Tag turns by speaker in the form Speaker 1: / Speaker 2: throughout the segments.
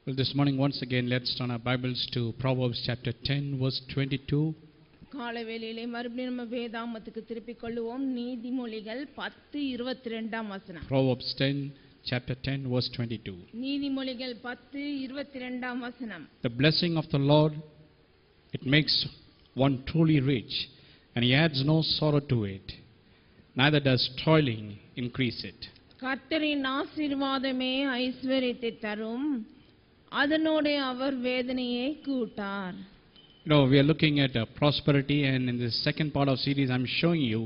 Speaker 1: Well, this morning once again let's turn our Bibles to Proverbs chapter 10 verse 22.
Speaker 2: காலவேளையிலே மறுபடியும் நம்ம வேதாகமத்துக்கு திருப்பிக் கொள்வோம். நீதிமொழிகள் 10:22 வசனம்.
Speaker 1: Proverbs 10 chapter 10 verse 22.
Speaker 2: நீதிமொழிகள் 10:22 வசனம்.
Speaker 1: The blessing of the Lord, it makes one truly rich, and he adds no sorrow to it, neither does toiling increase it.
Speaker 2: கர்த்தரின் ஆசீர்வாதமே ஐஸ்வரியத்தை தரும், அதனோடு அவர் வேதனையை கூட்டார்.
Speaker 1: You know, we are looking at prosperity, and in the second part of series I'm showing you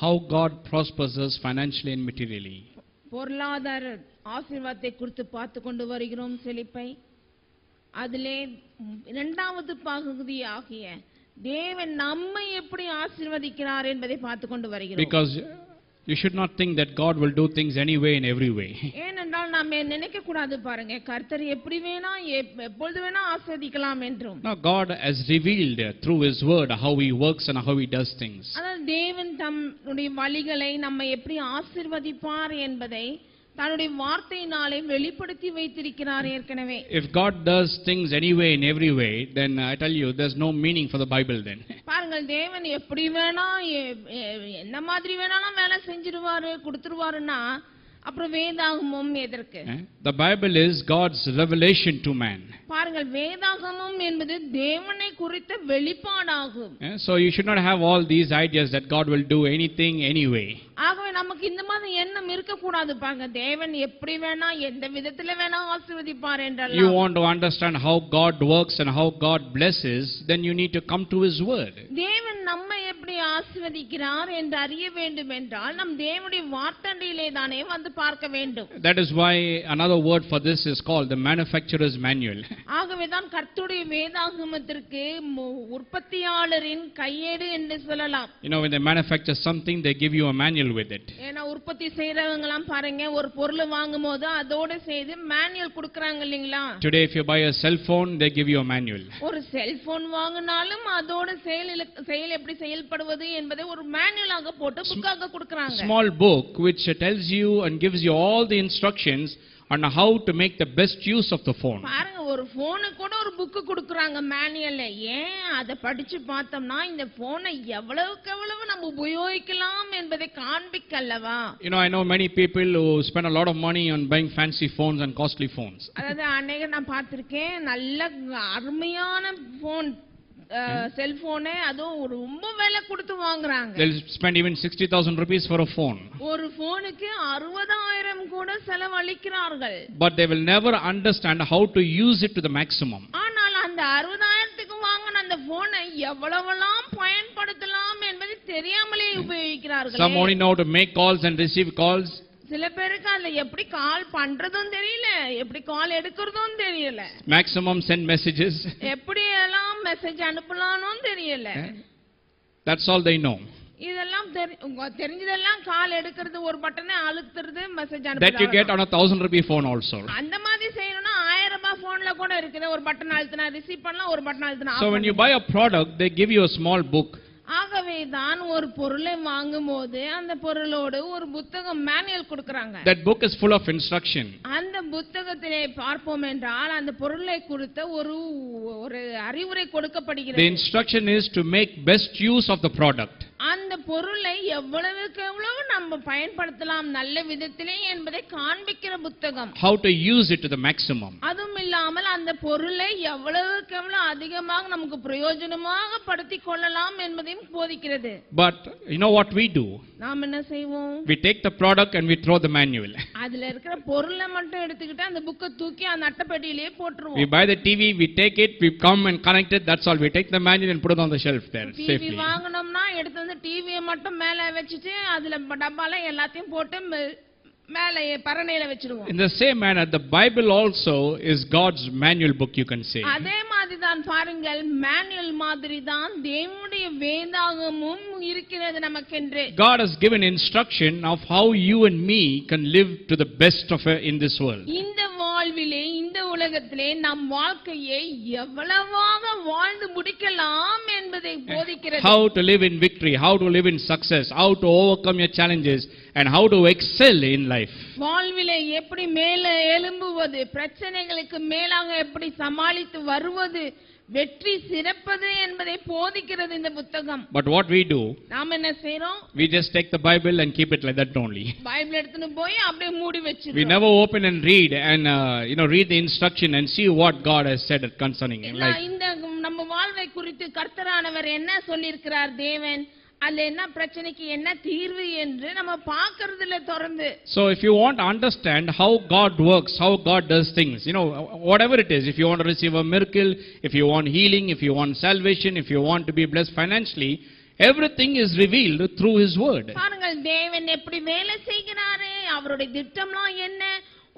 Speaker 1: how God prospers us financially and materially.
Speaker 2: பொருளாதார ஆசீர்வாதத்தை குறித்து பார்த்து கொண்டு வருகிறோம் செழிப்பை. அதிலே இரண்டாவது பகுதியாகிய தேவன் நம்மை எப்படி ஆசீர்வதிக்கிறார் என்பதை பார்த்து கொண்டு வருகிறோம்.
Speaker 1: Because you should not think that God will do things anyway in every way.
Speaker 2: ஏனென்றால் நாம் நினைக்க கூடாது பாருங்க, கர்த்தர் எப்படி வேணா எப்பொழுது வேணா ஆசீர்வதிக்கலாம் என்றும்.
Speaker 1: Now God has revealed through his word how he works and how he does things.
Speaker 2: ஆனால் தேவன் தம்முடைய வழிகளை நம்மை எப்படி ஆசீர்வதிப்பார் என்பதை தன்னுடைய வார்த்தையினாலே வெளிப்படுத்தி வைத்திருக்கிறார் ஏற்கனவே.
Speaker 1: If God does things anyway in every way, then I tell you there's no meaning for the Bible then.
Speaker 2: பாருங்கள், தேவன் எப்படி வேணா என்ன மாதிரி வேணாலும் வேலை செஞ்சிருவாரு கொடுத்துருவாருன்னா அப்புறம் வேதாகமம் எதற்கு?
Speaker 1: The Bible is God's revelation to man.
Speaker 2: பாருங்கள், வேதாகமம் என்பது தேவனை குறித்த வெளிப்பாடாகும்.
Speaker 1: So you should not have all these ideas that God will do anything anyway.
Speaker 2: ஆகவே நமக்கு இந்த மாதிரி எண்ணம் இருக்க கூடாது. பாருங்க, தேவன் எப்படி வேணா எந்த விதத்துல வேணா ஆசீர்வதிப்பார் என்றால்.
Speaker 1: You want to understand how God works and how God blesses, then you need to come to his word.
Speaker 2: தேவன் நம்மை எப்படி ஆசீர்வதிக்கிறார் என்று அறிய வேண்டும் என்றால் நம் தேவனுடைய வார்த்தையிலே தானே வந்து பார்க்க வேண்டும்.
Speaker 1: That is why another word for this is called the manufacturer's manual.
Speaker 2: ஆகவே தான் கர்த்தருடைய வேதாகமத்திற்கு உற்பத்தியாளரின் கையேடு என்று சொல்லலாம்.
Speaker 1: You know, when they manufacture something, they give you a manual with it.
Speaker 2: ஏனா உற்பத்தி செய்றவங்க எல்லாம் பாருங்க, ஒரு பொருள் வாங்கும்போது அதோட சேர்த்து மேனுவல் கொடுக்கறாங்க இல்லீங்களா?
Speaker 1: Today if you buy a cell phone, they give you a manual.
Speaker 2: ஒரு செல்போன் வாங்குனாலும் அதோட செயல் எப்படி செயல்படுவது என்பதை ஒரு மேனுவலாக போட்டு புக்காக கொடுக்கறாங்க.
Speaker 1: Small book which tells you and gives you all the instructions on how to make the best use of the phone.
Speaker 2: பாருங்க, ஒரு போனுக்கு கூட ஒரு புக் கொடுக்கறாங்க மேனுவல்ல. ஏன் அத படிச்சு பார்த்தோம்னா இந்த போனை எவ்வளவுக்கு எவ்வளவு நம்ம உபயோகிக்கலாம் என்பதை காண்பிக்கல்லவா?
Speaker 1: You know, I know many people who spend a lot of money on buying fancy phones and costly phones.
Speaker 2: அதாவது அன்னைக்கு நான் பார்த்திருக்கேன், நல்ல அருமையான போன் செல்போனே அதுவும் ரொம்ப விலை கொடுத்து வாங்குறாங்க.
Speaker 1: They'll spend even 60,000 rupees for a phone.
Speaker 2: ஒரு போனுக்கு 60,000 கூட செலவழிக்கிறார்கள்.
Speaker 1: But they will never understand how to use it to the maximum.
Speaker 2: ஆனால் அந்த 60,000க்கு வாங்கின அந்த போனை எவ்வளவெல்லாம் பயன்படுத்தலாம் என்பது தெரியாமலே உபயோகிக்கிறார்கள்.
Speaker 1: Some only know to make calls and receive calls.
Speaker 2: சில பேருக்கு அதுல எப்படி கால் பண்றதும் தெரியல, எப்படி கால் எடுக்கிறதும் தெரியல.
Speaker 1: Maximum send messages.
Speaker 2: எப்படி எல்லாம் மெசேஜ் அனுப்பலாம்னு தெரியல.
Speaker 1: That's all they know.
Speaker 2: இதெல்லாம் தெரிஞ்சதெல்லாம் கால் எடுக்கிறது, ஒரு பட்டனை அழுத்துறது, மெசேஜ் அனுப்புறது.
Speaker 1: That you get on a 1,000 rupee phone also.
Speaker 2: அந்த மாதிரி செய்யணும்னா 1000 ரூபாய் போன்ல கூட இருக்குது. ஒரு பட்டன் அழுத்தினா ரிசீவ் பண்ணலாம், ஒரு button அழுத்தினா.
Speaker 1: So when you buy a product, they give you a small book.
Speaker 2: ஆகவே தான் ஒரு பொருளை வாங்கும்போது அந்த பொருளோடு ஒரு புத்தகம் மேனுவல் கொடுக்கறாங்க.
Speaker 1: That book is full of instruction.
Speaker 2: அந்த புத்தகத்திலே பார்ப்போம் என்றால் அந்த பொருளை குறித்த ஒரு அறிவுரை கொடுக்கப்படுகிறது.
Speaker 1: The instruction is to make best use of the product.
Speaker 2: அந்த பொருளை எவ்வளவுக்கு எவ்வளவு நம்ம பயன்படுத்தலாம் நல்ல விதத்திலே என்பதை காண்பிக்கிற புத்தகம்.
Speaker 1: How to use it to the maximum.
Speaker 2: அதுவும் இல்லாமல் அந்த பொருளை எவ்வளவுக்கு எவ்வளவு அதிகமாக நமக்கு பிரயோஜனமாக படுத்திக் கொள்ளலாம் என்பதையும் போதிக்கிறது.
Speaker 1: But you know what we do?
Speaker 2: நாம் என்ன செய்வோம்?
Speaker 1: We take the product and we throw the manual.
Speaker 2: அதுல இருக்கிற பொருளை மட்டும் எடுத்துக்கிட்டு அந்த புக்கை தூக்கி அந்த அட்டைப்பெட்டியிலே போட்டுருவோம்.
Speaker 1: We buy the TV, we take it, we come and connect it, that's all. We take the manual and put it on the shelf there safely.
Speaker 2: TV வாங்குனோம்னா எடுத்து வந்து டிவியை மட்டும் மேலே வச்சிட்டு அதுல டப்பால எல்லாத்தையும் போட்டு மேலே பரணையில வச்சிடுவோம்.
Speaker 1: In the same manner, the Bible also is God's manual book, you can say.
Speaker 2: அதே மாதிரி தான் பாருங்கள், மேனுவல் மாதிரி தான் தேவனுடைய வேதாகமும் இருக்கிறது நமக்கென்று.
Speaker 1: God has given instruction of how you and me can live to the best of it in this world.
Speaker 2: இந்த வாழ்விலே இந்த உலகத்திலே நம் வாழ்க்கையை எவ்வளவாக வாழ்ந்து முடிக்கலாம் என்பதை போதிக்கிறது.
Speaker 1: How to live in victory, how to live in success, how to overcome your challenges and how to excel in life.
Speaker 2: வாழ்விலே எப்படி மேலே எழும்புவது, பிரச்சனைகளுக்கு மேலாக எப்படி சமாளித்து வருவது, வெற்றி சிறப்பது என்பதை போதிக்கிறது இந்த புத்தகம்.
Speaker 1: But what we do,
Speaker 2: நாம என்ன செய்றோம்?
Speaker 1: we just take the Bible and keep it like that only.
Speaker 2: Bible எடுத்துட்டு போய் அப்படியே மூடி வச்சிரோம்.
Speaker 1: We never open and read and read the instruction and see what God has said concerning life.
Speaker 2: இந்த நம்ம வாழ்வை குறித்து கர்த்தரானவர் என்ன சொல்லியிருக்கிறார் தேவன், அதுல என்ன பிரச்சனைக்கு என்ன தீர்வு என்று நம்ம பார்க்கிறதுல தொடர்ந்து.
Speaker 1: So if you want to understand how God works, how God does things, whatever it is, if you want to receive a miracle, if you want healing, if you want salvation, if you want to be blessed financially, everything is revealed through His word.
Speaker 2: பாருங்கள் தேவன் எப்படி வேலை செய்கிறாரு, அவருடைய திட்டம்லாம் என்ன,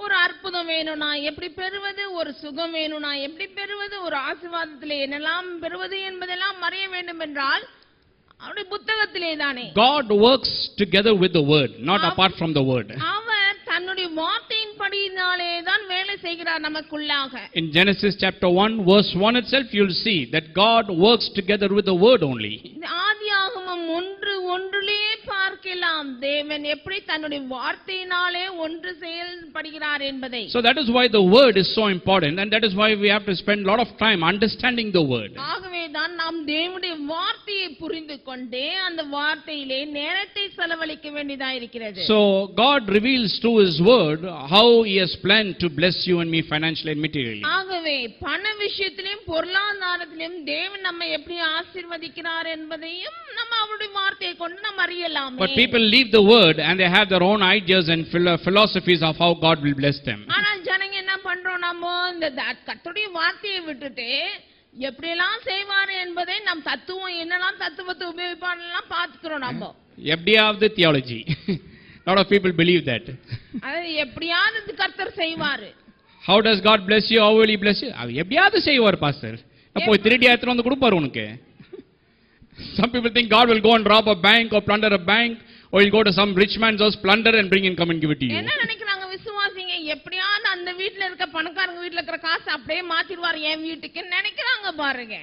Speaker 2: ஒரு அற்புதம் வேணும்னா எப்படி பெறுவது, ஒரு சுகம் வேணும்னா எப்படி பெறுவது, ஒரு ஆசீர்வாதத்திலே என்னெல்லாம் பெறுவது என்பதெல்லாம் அறிய வேண்டும் என்றால் அவருடைய புத்தகத்திலே தானே.
Speaker 1: God works together with the word, not apart from the word.
Speaker 2: அவர் தன்னுடைய வார்த்தையின்படியினாலே தான் வேலை செய்கிறார் நமக்குள்ளாக.
Speaker 1: In Genesis chapter 1 verse 1 itself you will see that God works together with the word only.
Speaker 2: ஆதியாகமம் 1:1 பார்க்கலாம் தேவன் எப்படி தன்னுடைய வார்த்தையினாலே ஒன்று செயல்படுகிறார் என்பதை.
Speaker 1: So that is why the word is so important, and that is why we have to spend a lot of time understanding the word.
Speaker 2: ஆகவே தான் நாம் தேவனுடைய வார்த்தையை புரிந்து கொண்டே அந்த வார்த்தையிலே நேரத்தை செலவழிக்க வேண்டியதா இருக்கிறது.
Speaker 1: So God reveals through His word how He has planned to bless you and me financially and materially.
Speaker 2: ஆகவே பண விஷயத்திலும் பொருளாதாரத்திலும் தேவன் நம்மை எப்படி ஆசீர்வதிக்கிறார் என்பதையும் நம்ம அவருடைய வார்த்தையை கொண்டு நாம் அறியலாம்.
Speaker 1: But people leave the word and they have their own ideas and philosophies of how God will bless them.
Speaker 2: ஆனால் ஜனங்க என்ன பண்றோம், நம்ம இந்த கர்த்தருடைய வார்த்தையை விட்டுட்டு எப்படியெல்லாம் செய்வார் என்பதை நம் தத்துவம் என்னெல்லாம் தத்துவத்தை உபயோகிப்பான்லாம் பார்த்துக்கிறோம். நம்ம
Speaker 1: எப்படியாவது theology. Lot of people believe that.
Speaker 2: அது எப்படியாவது கர்த்தர் செய்வார்.
Speaker 1: How does God bless you? How will He bless you? எப்படியாவது செய்வார் பாஸ்டர். அப்போ திருடி எடுத்து வந்து கொடுப்பார் உனக்கு. Some people think God will go and rob a bank or plunder a bank, or He'll go to some rich man's house, plunder and bring and come and give it to you.
Speaker 2: என்ன நினைக்கிறாங்க விசுவாசிங்க, எப்படியாவது அந்த வீட்ல இருக்க பணக்காரங்க வீட்ல இருக்கிற காசு அப்படியே மாத்திடுவார் என் வீட்டுக்கு நினைக்கிறாங்க பாருங்க.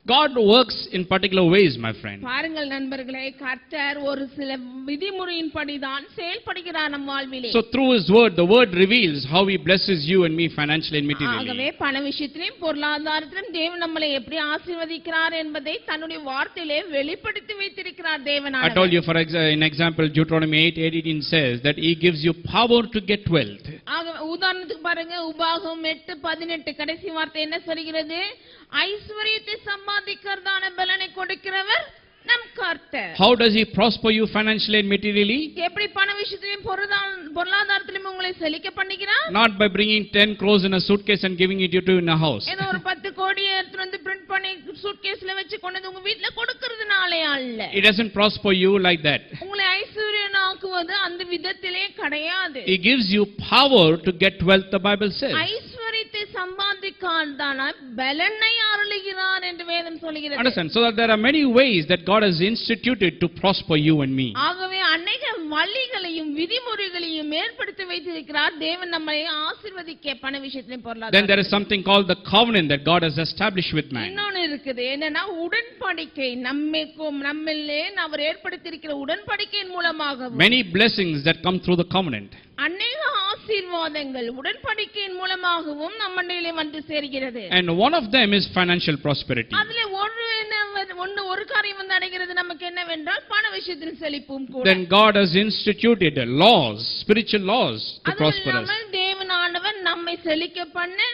Speaker 1: God works in particular ways, my friend.
Speaker 2: பாருங்கள் நண்பர்களே, கர்த்தர் ஒரு சில விதிமுறையின்படி தான் செயல்படுகிறார் நம் வாழ்விலே.
Speaker 1: So through His word, the word reveals how He blesses you and me financially and materially.
Speaker 2: ஆகவே பண விஷயத்திலும் பொருளாதாரத்திலும் தேவன் நம்மை எப்படி ஆசீர்வதிக்கிறார் என்பதை தன்னுடைய வார்த்தையிலே வெளிப்படுத்தி வைத்திருக்கிறார் தேவனானவர்.
Speaker 1: I told you in example Deuteronomy 8:18 says that He gives you power to get wealth.
Speaker 2: உதாரணத்துக்கு பாருங்க, உபாகம் 8:18 கடைசி வார்த்தை என்ன சொல்கிறது? ஐஸ்வரியத்தை சம்பாதிக்கிறதான பலனை கொடுக்கிறவர் நம் கர்த்தர்.
Speaker 1: How does He prosper you financially and materially?
Speaker 2: எப்படி பண விஷயத்திலும் பொருளாதாரத்திலும் உங்களை செழிக்க பண்ணுகிறார்?
Speaker 1: Not by bringing 10 crores in a suitcase and giving it you to in a house.
Speaker 2: ஏதோ ஒரு 10 கோடி எடுத்து வந்து பிரிண்ட் பண்ணி சூட்கேஸ்ல வச்சு கொண்டு உங்க வீட்ல கொடுக்கிறதுனாலே அல்ல.
Speaker 1: It doesn't prosper you like that.
Speaker 2: உங்களை ஐஸ்வரியனாக்குவது அந்த விதத்திலே கிடையாது.
Speaker 1: He gives you power to get wealth, the Bible says.
Speaker 2: ஐஸ்வரியத்தை சம்பாதிக்காதான பலனை அருளுகிறார் என்று வேதம் சொல்கிறது.
Speaker 1: Understand? So that there are many ways that God has instituted to prosper you and me.
Speaker 2: ஆகவே अनेक வழிகளையும் விதிமுறைகளையும் ஏற்படுத்தி வைத்திருக்கிறார் தேவன் நம்மை ஆசீர்வதிக்க பண விஷயத்திலும் பொருளாதார.
Speaker 1: Then there is something called the covenant that God has established with man.
Speaker 2: இன்னொன்னு இருக்குது, என்னன்னா உடன்படிக்கை. நம்மிலே அவர் ஏற்படுத்தி இருக்கிற உடன்படிக்கையின் மூலமாக
Speaker 1: Many blessings that come through the covenant.
Speaker 2: அநேக ஆசீர்வாதங்கள் உடன்படிக்கையின் மூலமாகவும் நம்மிலே வந்து சேர்கிறது.
Speaker 1: And one of them is financial prosperity.
Speaker 2: அதிலே ஒரு காரியம் வந்து அடைகிறது நமக்கு என்னவென்றால் பண விஷயத்தில் செழிப்பும் கூட.
Speaker 1: Then God has instituted laws, spiritual laws to prosper us.
Speaker 2: தேவனானவர் நம்மை செழிக்க பண்ண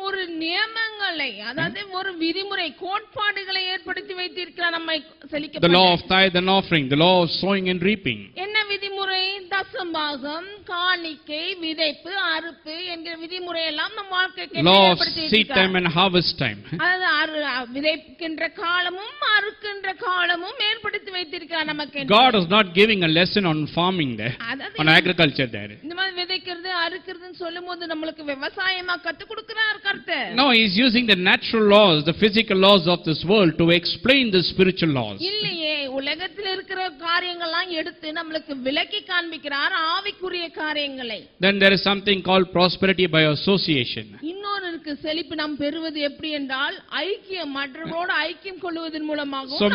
Speaker 2: ஒரு நியமங்களை, அதாவது ஒரு விதிமுறை கோட்பாடுகளை ஏற்படுத்தி வைத்திருக்கிறார் நம்மை செழிக்க.
Speaker 1: The law of tithe and offering, the law of sowing and reaping.
Speaker 2: என்ன விதிமுறை? தசமபாகம், காணிக்கை, விதைப்பு, அறுப்பு என்கிற விதிமுறை எல்லாம் நம் வாழ்க்கைக்கு
Speaker 1: law of seed time and harvest time.
Speaker 2: அதாவது விதைக்கின்ற காலமும் அறுக்கின்ற காலமும் ஏற்படுத்தி வைத்திருக்கிறார் நமக்கு.
Speaker 1: God is not giving a lesson on farming there, on agriculture there.
Speaker 2: இந்த மாதிரி விதைக்கிறது அறுக்கிறதுன்னு சொல்லும்போது நம்மளுக்கு விவசாயமா கத்து கொடுக்கிறார் கர்த்தர்.
Speaker 1: No, he is using the natural laws, the physical laws of this world to explain the spiritual laws.
Speaker 2: இல்லையே, உலகத்தில் இருக்கிற காரியங்கள்லாம் எடுத்து நம்மளுக்கு விலக்கி காண்பிக்கிறார் ஆவிக்குரிய காரியங்களை.
Speaker 1: Then there is something called prosperity by association.
Speaker 2: இன்னொரு இருக்கு, செழிப்பு நாம் பெறுவது எப்படி என்றால் ஐக்கியம், மற்றவரோடு ஐக்கியம் கொள்வதன் மூலமாக.
Speaker 1: So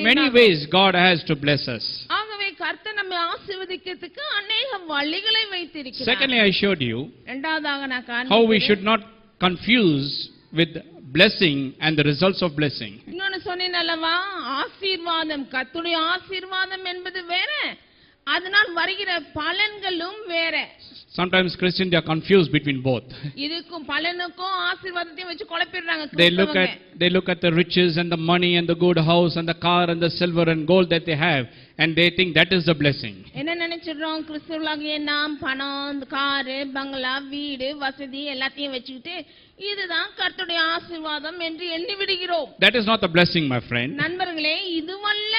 Speaker 1: many ways God has to bless us.
Speaker 2: ஆகவே கர்த்தர் நம்மை ஆசீர்வதிக்கிறதுக்கு अनेक வழிகளை வைத்திருக்கிறார்.
Speaker 1: Secondly, I showed you
Speaker 2: இரண்டாவதாக நான்
Speaker 1: how we
Speaker 2: காண்பிக்கிறேன்
Speaker 1: should not confuse with blessing and the results of blessing.
Speaker 2: இன்னொன்னு சொன்னேன் அல்லவா, ஆசீர்வாதம், கர்த்தருடைய ஆசீர்வாதம் என்பது வேற, அதனால் வருகிற பலன்களும் வேற.
Speaker 1: Sometimes Christians are confused between both.
Speaker 2: இதுக்கும் பலனுக்கும் ஆசீர்வாதத்தையும் வச்சு குழப்பிடுறாங்க.
Speaker 1: They look at the riches and the money and the good house and the car and the silver and gold that they have, and they think that is the blessing.
Speaker 2: என்ன நினைச்சிடுறோம், கிறிஸ்துவர்களாகிய நாம் பணம், car, பங்களா, வீடு, வசதி எல்லாத்தையும் வச்சுக்கிட்டு இதுதான் கர்த்தருடைய ஆசீர்வாதம் என்று எண்ணி விடுகிறோம்.
Speaker 1: That is not the blessing, my friend.
Speaker 2: நண்பர்களே, இதுவல்ல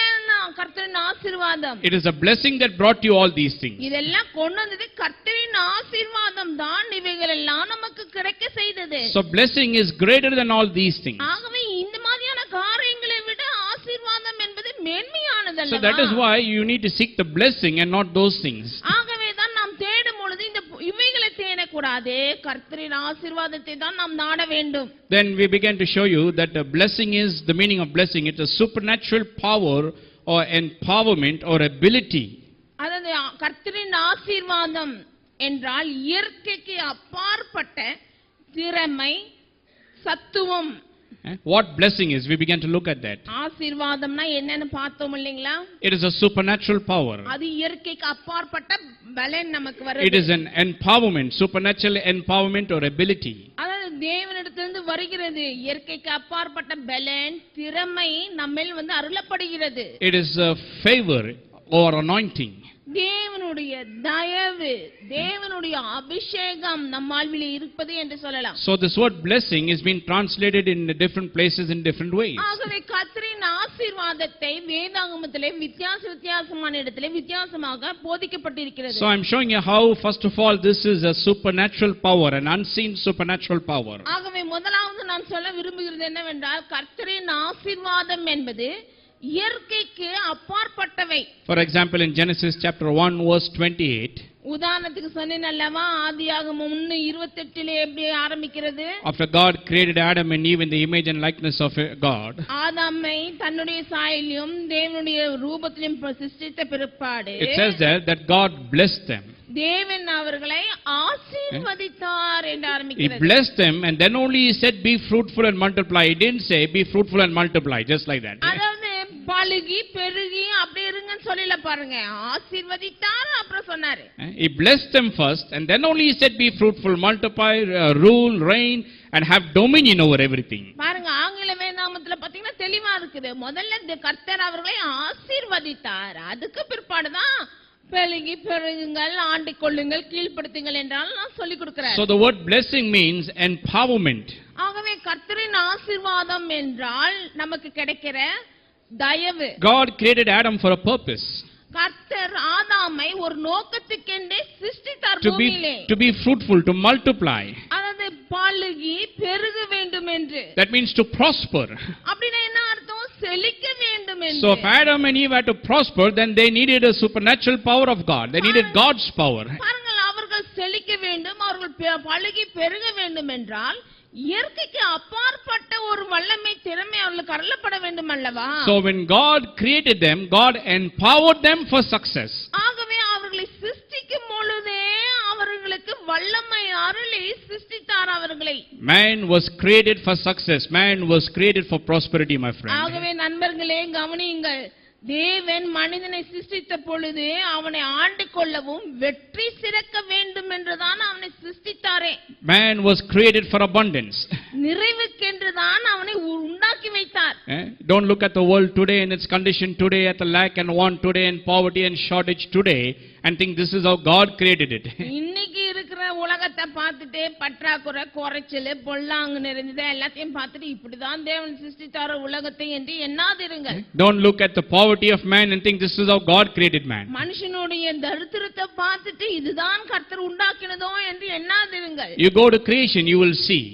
Speaker 2: கர்த்தரின் ஆசீர்வாதம்.
Speaker 1: It is a blessing that brought you all these things.
Speaker 2: இதெல்லாம் கொண்டு வந்தது கர்த்தரின் ஆசீர்வாதம் தான், இவைகள் எல்லாம் நமக்கு கிடைக்க செய்தது.
Speaker 1: So blessing is greater than all these things.
Speaker 2: ஆகவே இந்த மாதிரியான காரியங்களை விட ஆசீர்வாதம் என்பது மேன்மையானது.
Speaker 1: So that is why you need to seek the blessing and not those things.
Speaker 2: ஆகவே தான் நாம் தேடும் பொழுது இந்த இவைகளை தேடக்கூடாது, கர்த்தரின் ஆசீர்வாதத்தை தான் நாம் நாட வேண்டும்.
Speaker 1: Then we began to show you that the blessing is, the meaning of blessing, it's a supernatural power or empowerment or ability.
Speaker 2: அதாவது கர்த்தரின் ஆசீர்வாதம் என்றால் இயற்கைக்கு அப்பாற்பட்ட திறமை, சத்துவம்.
Speaker 1: What blessing is? We began to look at that.
Speaker 2: ஆசீர்வாதம்னா என்னன்னு பார்த்தோம் இல்லைங்களா?
Speaker 1: It is a supernatural power.
Speaker 2: அது இயற்கைக்கு அப்பாற்பட்ட பலன் நமக்கு வருது.
Speaker 1: It is an empowerment, supernatural empowerment or ability.
Speaker 2: அதாவது தேவனிடத்திலிருந்து வருகிறது இயற்கைக்கு அப்பாற்பட்ட பலன், திறமை நம்மில் அருளப்படுகிறது.
Speaker 1: It is a favor or anointing.
Speaker 2: தேவனுடைய தயவு, தேவனுடைய அபிஷேகம் நம் வாழ்விலே இருப்பது என்று சொல்லலாம்.
Speaker 1: So this word blessing is being translated in different places in different ways.
Speaker 2: ஆகவே கர்த்தரின் ஆசீர்வாதத்தை வேதாகமத்திலே வித்தியாசமான இடத்திலே வித்தியாசமாக போதிக்கப்பட்டிருக்கிறது.
Speaker 1: So I'm showing you how, first of all, this is a supernatural power, an unseen supernatural power.
Speaker 2: ஆகவே முதலாவது நான் சொல்ல விரும்புகிறது என்னவென்றால், கர்த்தரின் ஆசீர்வாதம் என்பது இயற்கைக்கு அப்பாற்பட்டவை.
Speaker 1: For example, in Genesis chapter 1 verse 28,
Speaker 2: உதாரணத்துக்கு சொன்னேன் அல்லவா, ஆதியாகமம் 1:28 எப்படி ஆரம்பிக்கிறது?
Speaker 1: After God created Adam and Eve in the image and likeness of God,
Speaker 2: ஆதாமை தன்னுடைய சாயலிலும் தேவனுடைய ரூபத்திலும் சிருஷ்டித்த பிற்பாடு,
Speaker 1: it says there that God blessed them.
Speaker 2: தேவன் அவர்களை ஆசீர்வதித்தார் என்று
Speaker 1: He
Speaker 2: ஆரம்பிக்கிறது.
Speaker 1: blessed them and then only he said be fruitful and multiply. He didn't say be fruitful and multiply, just like that.
Speaker 2: அதாவது பலுகி பெருகி அப்படி இருங்கன்னு சொல்லல பாருங்க, ஆசீர்வதித்தார் அப்புறம் சொன்னாரு.
Speaker 1: He blessed them first and then only he said be fruitful, multiply, rule, reign and have dominion over everything.
Speaker 2: பாருங்க, ஆங்கில வேதாகமத்துல பாத்தீங்கன்னா தெளிவா இருக்குது. முதல்ல கர்த்தர் அவர்களை ஆசீர்வதித்தார், அதுக்கு பிற்பாடுதான் பெருகி பெருகுங்கள், ஆண்டிக் கொள்ளுங்கள், கீழ்ப்படுத்துங்கள் என்றால் நான் சொல்லி கொடுக்கிறேன்.
Speaker 1: So the word blessing means empowerment.
Speaker 2: ஆகவே கர்த்தரின் ஆசீர்வாதம் என்றால் நமக்கு கிடைக்கிற தயவு.
Speaker 1: God created Adam for a purpose.
Speaker 2: கர்த்தர் ஆதாமை ஒரு நோக்கத்துக்கென்றே சிருஷ்டித்தார் பூமியிலே.
Speaker 1: To be fruitful, to multiply.
Speaker 2: அதாவது பலுகி பெருக வேண்டும் என்று.
Speaker 1: That means to prosper.
Speaker 2: அப்படினா என்ன அர்த்தம்? செழிக்க வேண்டும் என்று.
Speaker 1: So if Adam and Eve had to prosper, then they needed a supernatural power of God. They needed God's power.
Speaker 2: பாருங்கள், அவர்கள் செழிக்க வேண்டும், அவர்கள் பலுகி பெருக வேண்டும் என்றால் இயற்கைக்கு அப்பாற்பட்ட ஒரு வல்லமை, திறமை அவர்களுக்கு அருளப்பட வேண்டும் அல்லவா?
Speaker 1: So when God created them, God empowered them for success.
Speaker 2: ஆகவே அவர்களை சிருஷ்டிக்கும் பொழுதே அவர்களுக்கு வல்லமை அருளி சிருஷ்டித்தார் அவர்களை.
Speaker 1: Man was created for success. Man was created for prosperity, my friend.
Speaker 2: ஆகவே நண்பர்களே கவனியுங்கள், தேவன் மனிதனை சிருஷ்டித்த பொழுது அவனை ஆண்டு கொள்ளவும் வெற்றி சிறக்க வேண்டும் என்றுதான் அவனை சிருஷ்டித்தாரே.
Speaker 1: Man was created for abundance.
Speaker 2: நிறைவுக்கென்றுதான் அவனை உண்டாக்கி வைத்தார்.
Speaker 1: Don't look at the world today and its condition today, at the lack and want today and poverty and shortage today and think this is how God created it.
Speaker 2: இன்னைக்கு இருக்கிற உலகத்தை பார்த்துட்டு பற்றாக்குறை, குறைச்சல், பொல்லாங்கு நிறைந்தது எல்லாத்தையும் பார்த்துட்டு இப்படிதான் தேவன் சிருஷ்டித்தார் உலகத்தை என்று எண்ணாதிருங்கள்.
Speaker 1: Don't look at the poverty of man and think this is how God created man.
Speaker 2: மனுஷனுடைய தரித்திரத்தை பார்த்துட்டு இதுதான் கர்த்தர் உண்டாக்கினதோ என்று எண்ணாதிருங்கள்.
Speaker 1: You go to creation, you will see.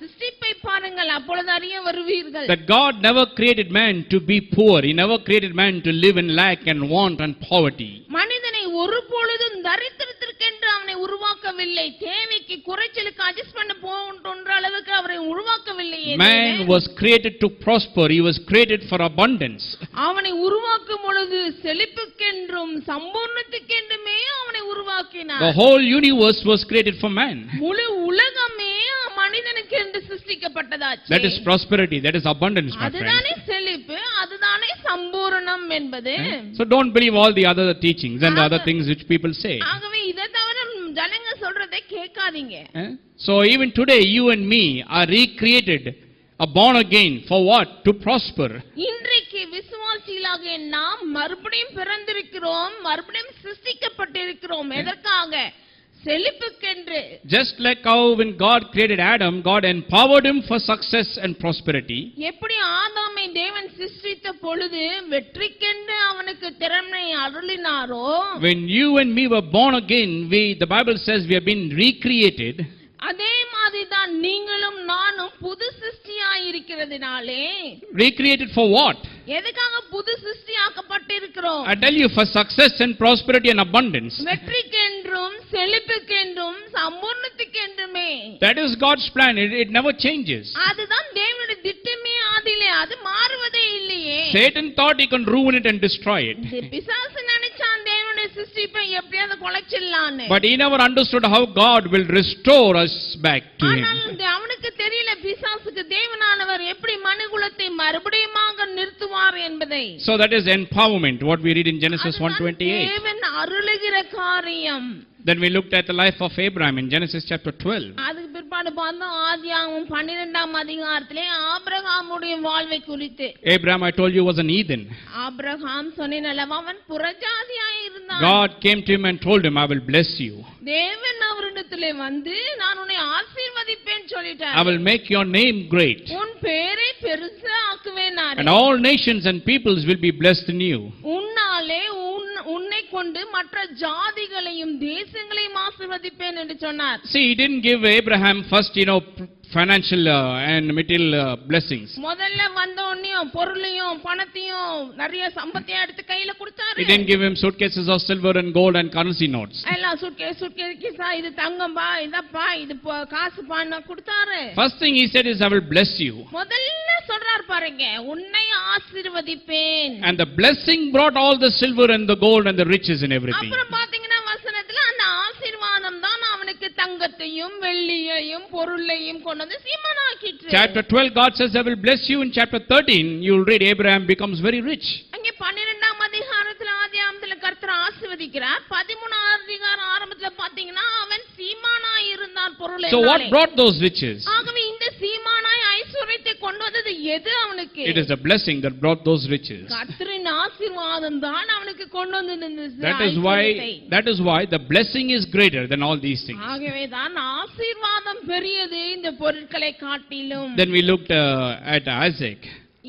Speaker 2: சிருஷ்டிப்பை பாருங்கள், அப்பொழுது அறிய வருவீர்கள்.
Speaker 1: That God never created man to be poor. He never created man to live in lack and want and poverty.
Speaker 2: மனிதனை ஒருபொழுதும் தரித்திரத்திற்கென்று அவனை உருவாக்கவில்லை. தேவைக்கு குறைச்சலுக்கு அட்ஜஸ்ட் பண்ண போன்ற அளவுக்கு அவரை உருவாக்கவில்லையே.
Speaker 1: Man was created to prosper. He was created for abundance.
Speaker 2: அவனை உருவாக்கும் பொழுது செழிப்புக்கென்றும் சம்பூர்ணத்துக்கென்றுமே அவனை உருவாக்கினார்.
Speaker 1: The whole universe was created for man.
Speaker 2: முழு உலகமே மனிதனுக்கு என்று சிருஷ்டிக்கப்பட்டதாச்சு.
Speaker 1: That is prosperity. That is abundance, my friend.
Speaker 2: அதுதானே செழிப்பு, அதுதானே சம்பூரணம் என்பது.
Speaker 1: So don't believe all the other teachings and the other things which people say.
Speaker 2: ஆகவே இதை தவிர ஜனங்க சொல்றதை கேட்காதீங்க.
Speaker 1: So even today you and me are recreated, are born again for what? To prosper.
Speaker 2: இன்றைக்கு விசுவாசிகளாகிய நாம் மறுபடியும் பிறந்திருக்கிறோம், மறுபடியும் சிருஷ்டிக்கப்பட்டிருக்கிறோம். எதற்காக? செழிப்புக்கென்று.
Speaker 1: Just like how when God created Adam, God empowered him for success and prosperity.
Speaker 2: எப்படி ஆதாமை தேவன் சிருஷ்டித்த பொழுது வெற்றிக்கென்று அவனுக்கு திறமை அருளினாரோ,
Speaker 1: When you and me were born again, the Bible says we have been recreated.
Speaker 2: அதே மாதிரி தான் நீங்களும் நானும் புது சிருஷ்டியாய் இருக்கிறதுனாலே.
Speaker 1: Recreated for what?
Speaker 2: எதுக்காக புது சிருஷ்டியாக்கப்பட்டிருக்கிறோம்?
Speaker 1: I tell you, for success and prosperity and abundance.
Speaker 2: வெற்றிக்கென்றும் செழிப்புக்கென்றும் சம்பூர்ணத்துக்கென்றுமே.
Speaker 1: That is God's plan. It never changes.
Speaker 2: அதுதான் தேவனுடைய திட்டமே, அதிலே அது மாறுவதே இல்லையே.
Speaker 1: Satan thought he can ruin it and destroy it.
Speaker 2: பிசாசு நினைச்சான் தேவனுடைய சிருஷ்டிப்பை எப்படியாவது குலைச்சிடலான்னு.
Speaker 1: But he never understood how God will restore us back to him.
Speaker 2: ஆனால் அவனுக்கு தெரியல பிசாசுக்கு தேவனானவர் எப்படி மனுகுலத்தை மறுபடியுமாக நிறுத்துவார் என்பதை.
Speaker 1: So that is empowerment, what we read in Genesis 1:28.
Speaker 2: தேவன் அருளுகிற காரியம்.
Speaker 1: Then we looked at the life of Abraham in Genesis chapter 12.
Speaker 2: அதுக்கு பிற்பாடு பார்த்தோம் ஆதியாகமம் 12ஆம் அதிகாரத்திலே ஆபிரகாமுடைய வாழ்வை குறித்து.
Speaker 1: Abraham, I told you, was an heathen.
Speaker 2: Abraham சொன்னேனல்ல, அவன் புறஜாதியாய் இருந்தான்.
Speaker 1: God came to him and told him, I will bless you.
Speaker 2: தேவன் அவரிடத்திலே வந்து நான் உன்னை ஆசீர்வதிப்பேன் சொல்லிட்டார்.
Speaker 1: I will make your name great.
Speaker 2: உன் பேரை பெருசா ஆக்குவேனார்.
Speaker 1: And all nations and peoples will be blessed in you.
Speaker 2: உன்னாலே உன்னை கொண்டு மற்ற ஜாதிகளையும் தேசங்களையும் ஆசீர்வதிப்பேன் என்று சொன்னார்.
Speaker 1: See, he didn't give Abraham first, financial and material blessings.
Speaker 2: முதல்ல வந்தோன்னியும் பொருளையும் பணத்தையும் நிறைய சம்பத்தையும் எடுத்து கையில கொடுத்தாரு.
Speaker 1: He didn't give him suitcases of silver and gold and currency notes.
Speaker 2: எல்லாம் சுட்கேஸா இது தங்கம்பா இதப்பா இது காசு பான்னு கொடுத்தாரு.
Speaker 1: First thing he said is, I will bless you.
Speaker 2: முதல்ல சொல்றார் பாருங்க, உன்னை ஆசீர்வதிப்பேன்.
Speaker 1: And the blessing brought all the silver and the gold and the riches and everything.
Speaker 2: அப்புறம் பாத்தீங்கன்னா வசனத்துல அந்த ஆசீர்வாதம் தான் அவனுக்கு தங்கத்தையும் வெள்ளியையும் பொருளையும் கொண்டு வந்து சீமானாக்கிற்று.
Speaker 1: Chapter 12 God says, I will bless you. In chapter 13 you will read Abraham becomes very rich.
Speaker 2: அங்கே 12ஆம் அதிகாரத்துல ஆதியாகமத்துல கர்த்தர் ஆசீர்வதிக்கிறார். 13ஆம் அதிகாரம் ஆரம்பத்துல பாத்தீங்கன்னா அவன் சீமானாய் இருந்தான் பொருளை.
Speaker 1: So what brought those riches?
Speaker 2: ஆகவே இந்த சீமானாய் ஐஸ்வரியத்தை கொண்டு வந்தது எது அவனுக்கு?
Speaker 1: It is the blessing that brought those riches.
Speaker 2: கர்த்தரின் ஆசீர்வாதம் தான் அவனுக்கு கொண்டு வந்தது இந்த
Speaker 1: ஐஸ்வரியத்தை. That is why the blessing is greater than all these things.
Speaker 2: ஆகவே தான் ஆசீர்வாதம் பெரியது இந்த பொருட்களை காட்டிலும்.
Speaker 1: Then we looked at Isaac.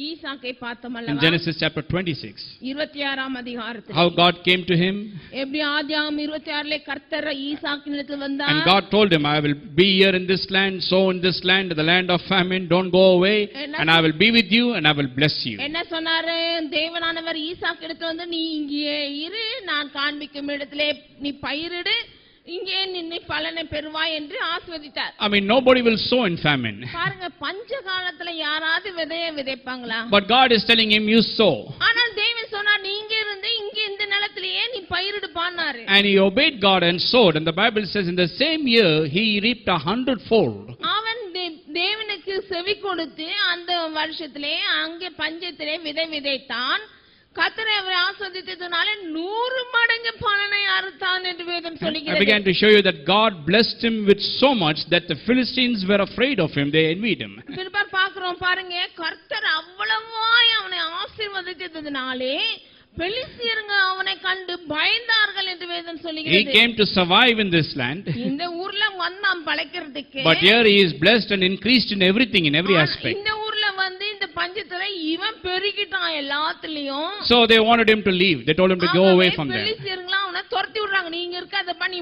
Speaker 2: ஈசாக்கை பார்த்தோம்
Speaker 1: In
Speaker 2: அல்லவா?
Speaker 1: Genesis chapter 26.
Speaker 2: 26ஆம் அதிகாரத்தில்
Speaker 1: How God came to him.
Speaker 2: எப்படி ஆதியாகமம் 26லே கர்த்தர் ஈசாக்கினிடத்தில் வந்தார்.
Speaker 1: And God told him, I will be here in this land, sow in this land, the land of famine, don't go away, and I will be with you and I will bless you.
Speaker 2: என்ன சொன்னாரு? தேவனானவர் ஈசாக்கினிடத்தில் வந்து நீ இங்கே இரு, நான் காண்பிக்கும் இடத்திலே நீ பயிரிடு, இங்கே நின்னு பலனை பெறுவாய் என்று ஆசீர்வதித்தார்.
Speaker 1: I mean, nobody will sow in famine.
Speaker 2: பாருங்க, பஞ்ச காலத்துல யாராவது விதையை விதைப்பாங்களா?
Speaker 1: But God is telling him, you sow.
Speaker 2: ஆனால் தேவன் சொன்னார், நீ இங்கே இருந்து இங்க இந்த நிலத்திலேயே நீ பயிரிடுப்பான்னாரு.
Speaker 1: And he obeyed God and sowed, and the Bible says in the same year he reaped 100-fold.
Speaker 2: அவன் தேவனுக்கு செவி கொடுத்து அந்த வருஷத்திலே அங்கே பஞ்சத்திலே விதை விதைத்தான். கர்த்தர் அவரை ஆசீர்வதித்ததனால 100 மடங்கு பலனை அறுத்தான் என்று வேதம் சொல்கிறது.
Speaker 1: I began to show you that God blessed him with so much that the Philistines were afraid of him. They envied him.
Speaker 2: பிற்பாடு பார்க்கிறோம் பாருங்க, கர்த்தர் அவ்வளவாய் அவனை ஆசீர்வதித்ததனாலே பெலிஸ்தியர்கள் அவனை கண்டு பயந்தார்கள் என்று வேதம் சொல்கிறது.
Speaker 1: He came to survive in this land.
Speaker 2: இந்த ஊர்ல வந்தான் பழைக்கிறதுக்கு.
Speaker 1: But here he is blessed and increased in everything, in every aspect.
Speaker 2: இந்த ஊர்ல வந்து இந்த பஞ்சத்துல இவன் பெருகிட்டான் எல்லாத்துலயும்.
Speaker 1: So they wanted him to leave. They told him to go away from there.
Speaker 2: பெலிஸ்தியர்கள் அவனை ஆனா துரத்தி விடுறாங்க, நீங்க இருக்காதப்பா, நீ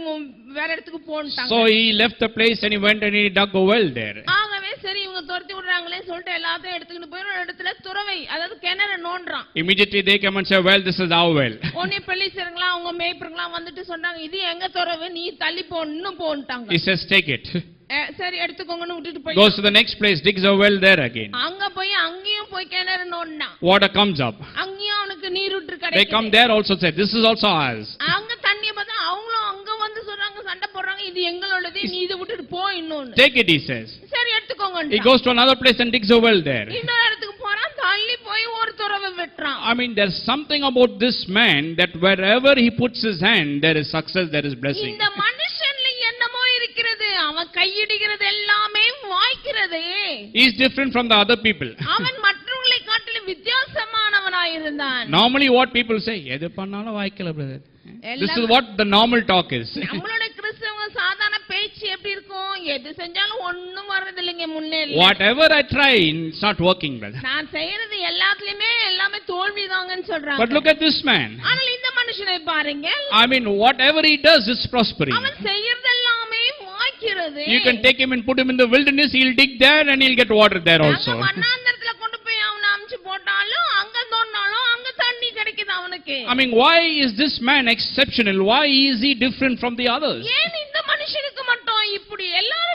Speaker 2: வேற இடத்துக்கு போன்ட்டாங்க.
Speaker 1: So he left the place and he went and he dug a well there.
Speaker 2: ஆகவே சரி இவங்க துரத்தி விடுறாங்களே சொல்லிட்டு எல்லாத்தையும் எடுத்துக்கிட்டு போய் ஒரு இடத்துல துறவை, அதாவது கிணறு நோண்டுறான்.
Speaker 1: Immediately they come and say, well, this is our well.
Speaker 2: உடனே பெலிஸ்தர்களா அவங்க மேய்ப்பர்களா வந்துட்டு சொன்னாங்க, இது எங்க துறவு, நீ தள்ளி போ, இன்னும் போன்ட்டாங்க.
Speaker 1: He says, take it.
Speaker 2: சரி எடுத்துக்கோங்கன்னு விட்டுட்டு போய்
Speaker 1: Goes to the next place, digs a well there again.
Speaker 2: அங்க போய் அங்கேயும் போய் கிணறு நோண்டினா
Speaker 1: Water comes up.
Speaker 2: அங்கேயும் அவனுக்கு நீரூற்று
Speaker 1: They
Speaker 2: கிடைக்குது.
Speaker 1: come there also say, this is also ours.
Speaker 2: அங்க தண்ணிய பார்த்தா அவங்களும் அங்க வந்து சொல்றாங்க, சண்டை போடுறாங்க, இது எங்களோடது, நீ இதை விட்டுட்டு போ இன்னொன்னு.
Speaker 1: Take it, he says.
Speaker 2: சரி எடுத்துக்கோங்க.
Speaker 1: He goes to another place and digs a well there.
Speaker 2: இன்னொரு இடத்துக்கு போறான், தள்ளி போய் ஒரு துறவை வெட்டுறான்.
Speaker 1: I mean, there's something about this man that wherever he puts his hand, there is success, there is blessing.
Speaker 2: இந்த மனுஷன்ல என்னமோ இருக்கிறது, அவன் கையிடுகிறது எல்லாமே வாய்க்கிறது.
Speaker 1: He is different from the other people.
Speaker 2: அவன் மற்றவங்களை காட்டிலும் வித்தியாசமானவனாய் இருந்தான்.
Speaker 1: Normally what people say, எது பண்ணாலும் வாய்க்கல brother. This is what the normal talk is.
Speaker 2: நம்மளோட கிறிஸ்தவங்க சாதாரண பேச்சு எப்படி இருக்கும், எது செஞ்சாலும் ஒண்ணும் வர்றது இல்லைங்க முன்னேறி.
Speaker 1: Whatever I try, it's not working brother.
Speaker 2: நான் செய்யறது எல்லாத்துலயுமே எல்லாமே தோல்விதாங்கன்னு சொல்றாங்க.
Speaker 1: But look at this man.
Speaker 2: ஆனால் இந்த மனுஷனை பாருங்க,
Speaker 1: I mean, whatever he does is prospering.
Speaker 2: அவன் செய்யறது எல்லாமே வாய்க்கிறது.
Speaker 1: You can take him and put him in the wilderness, he'll dig there and he'll get water there also.
Speaker 2: மண்ணாந்தரத்துல கொண்டு போய் அவனை அமுச்சு போட்டாலும் அங்க தோண்டாலும் அங்க தண்ணி கிடைக்குது அவனுக்கு.
Speaker 1: I mean, why is this man exceptional? Why is he different from the others?
Speaker 2: ஏன் இந்த மனுஷனுக்கு மட்டும் இப்படி எல்லாரும்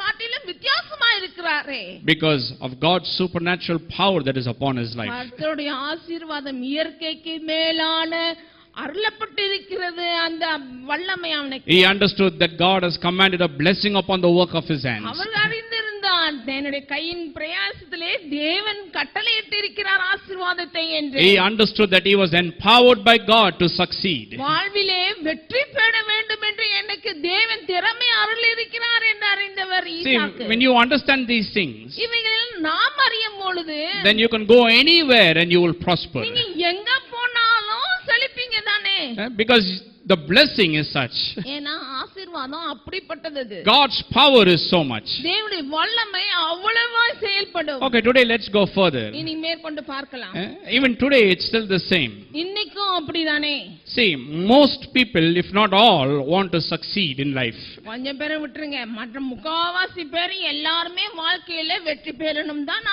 Speaker 2: காட்டிலும் வித்தியாசமா இருக்கிறாரே?
Speaker 1: Because of God's supernatural power that is upon his life.
Speaker 2: கர்த்தருடைய ஆசீர்வாதம் இயற்கைக்கு மேலான அருளப்பட்டிருக்கிறது, அந்த வல்லமை அவனுக்கு.
Speaker 1: He understood that God has commanded a blessing upon the work of his hands.
Speaker 2: அவர் அறிந்திருந்தான், என்னுடைய கையின் பிரயாசத்திலே தேவன் கட்டளையிட்டு இருக்கிறார் ஆசீர்வாதத்தை என்று.
Speaker 1: He understood that he was empowered by God to succeed.
Speaker 2: வாழ்விலே வெற்றி பெற வேண்டும் என்று எனக்கு தேவன் திறமை அருள் இருக்கிறார் என்று அறிந்தவர் ஈசாக்கு.
Speaker 1: See, when you understand these things,
Speaker 2: இவைகளில் நாம் அறியும் பொழுது
Speaker 1: then you can go anywhere and you will prosper.
Speaker 2: நீங்க எங்க போனாலும் செழிப்பீங்க தானே.
Speaker 1: Because the blessing is such.
Speaker 2: ஏனா ஆசீர்வாதம் அப்படிப்பட்டது.
Speaker 1: God's power is so much.
Speaker 2: தேவனுடைய வல்லமை அவ்வளவா செயல்படும்.
Speaker 1: Okay, today let's go further.
Speaker 2: இனி மேற்கொண்டு பார்க்கலாம்.
Speaker 1: Even today it's still the same.
Speaker 2: இன்னைக்கும் அப்படிதானே.
Speaker 1: See, most people, if not all, want to succeed in life.
Speaker 2: கொஞ்சம் பேரை விட்டுருங்க, மற்ற முக்காவாசி பேர் எல்லாருமே வாழ்க்கையில வெற்றி பெறணும் தான்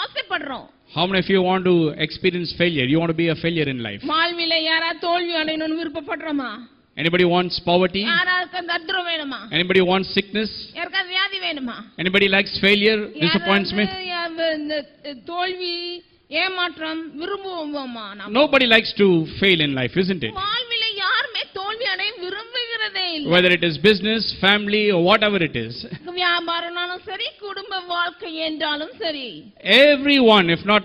Speaker 2: ஆசைப்படுறோம்.
Speaker 1: How many of you want to experience failure? You want to be a failure in life?
Speaker 2: வாழ்வில யாரா தோல்வி அடையணும்னு விருப்பப்படுறோமா?
Speaker 1: Anybody wants poverty?
Speaker 2: யாராருக்கு தரித்திரம் வேணுமா?
Speaker 1: Anybody wants sickness?
Speaker 2: யாருக்காவது வியாதி வேணுமா?
Speaker 1: Anybody likes failure, disappointment?
Speaker 2: தோல்வி, ஏமாற்றம் விரும்புவோமா?
Speaker 1: Nobody likes to fail in life, isn't it?
Speaker 2: வாழ்வில யாருமே தோல்வி அடைய விரும்புகிறதே இல்லை.
Speaker 1: Whether it is business, family or whatever it is.
Speaker 2: வியாபாரம்னாலும் சரி, குடும்ப வாழ்க்கை என்றாலும் சரி.
Speaker 1: Everyone, if not,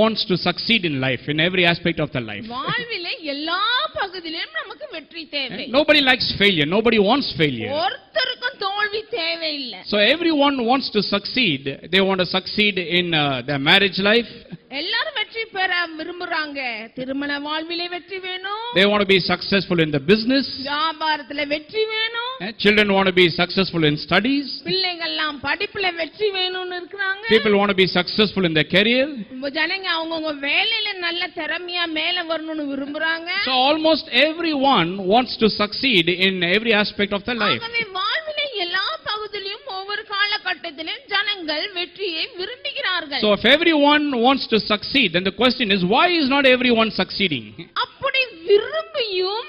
Speaker 1: wants to succeed in life, in every aspect of their life.
Speaker 2: வாழ்விலே எல்லா பகுதியிலும் நமக்கு வெற்றி தேவை.
Speaker 1: Nobody likes failure. Nobody wants failure.
Speaker 2: ஒருத்தருக்கும் தோல்வி தேவையில்லை.
Speaker 1: So everyone wants to succeed. They want to succeed in their marriage life.
Speaker 2: எல்லாரும் வெற்றி பெற விரும்புறாங்க. திருமண வாழ்விலே வெற்றி வேணும்.
Speaker 1: They want to be successful in the business.
Speaker 2: வியாபாரத்துல வெற்றி வேணும்.
Speaker 1: Children want to be successful in studies.
Speaker 2: பிள்ளைகள்லாம் படிப்புல வெற்றி வேணும்னு இருக்காங்க.
Speaker 1: People want to be successful in their career.
Speaker 2: ஜனங்க அவங்கவங்க வேலையில நல்ல திறமையா மேல வரணும்னு விரும்புறாங்க.
Speaker 1: So almost everyone wants to succeed in every aspect of their life.
Speaker 2: ஆகவே வாழ்விலே எல்லா பகுதியிலும் ஒவ்வொரு காலகட்டத்திலும் ஜனங்கள் வெற்றியை விரும்புகிறார்கள்.
Speaker 1: So if everyone wants to succeed, then the question is, why is not everyone succeeding?
Speaker 2: அப்படி விரும்பியும்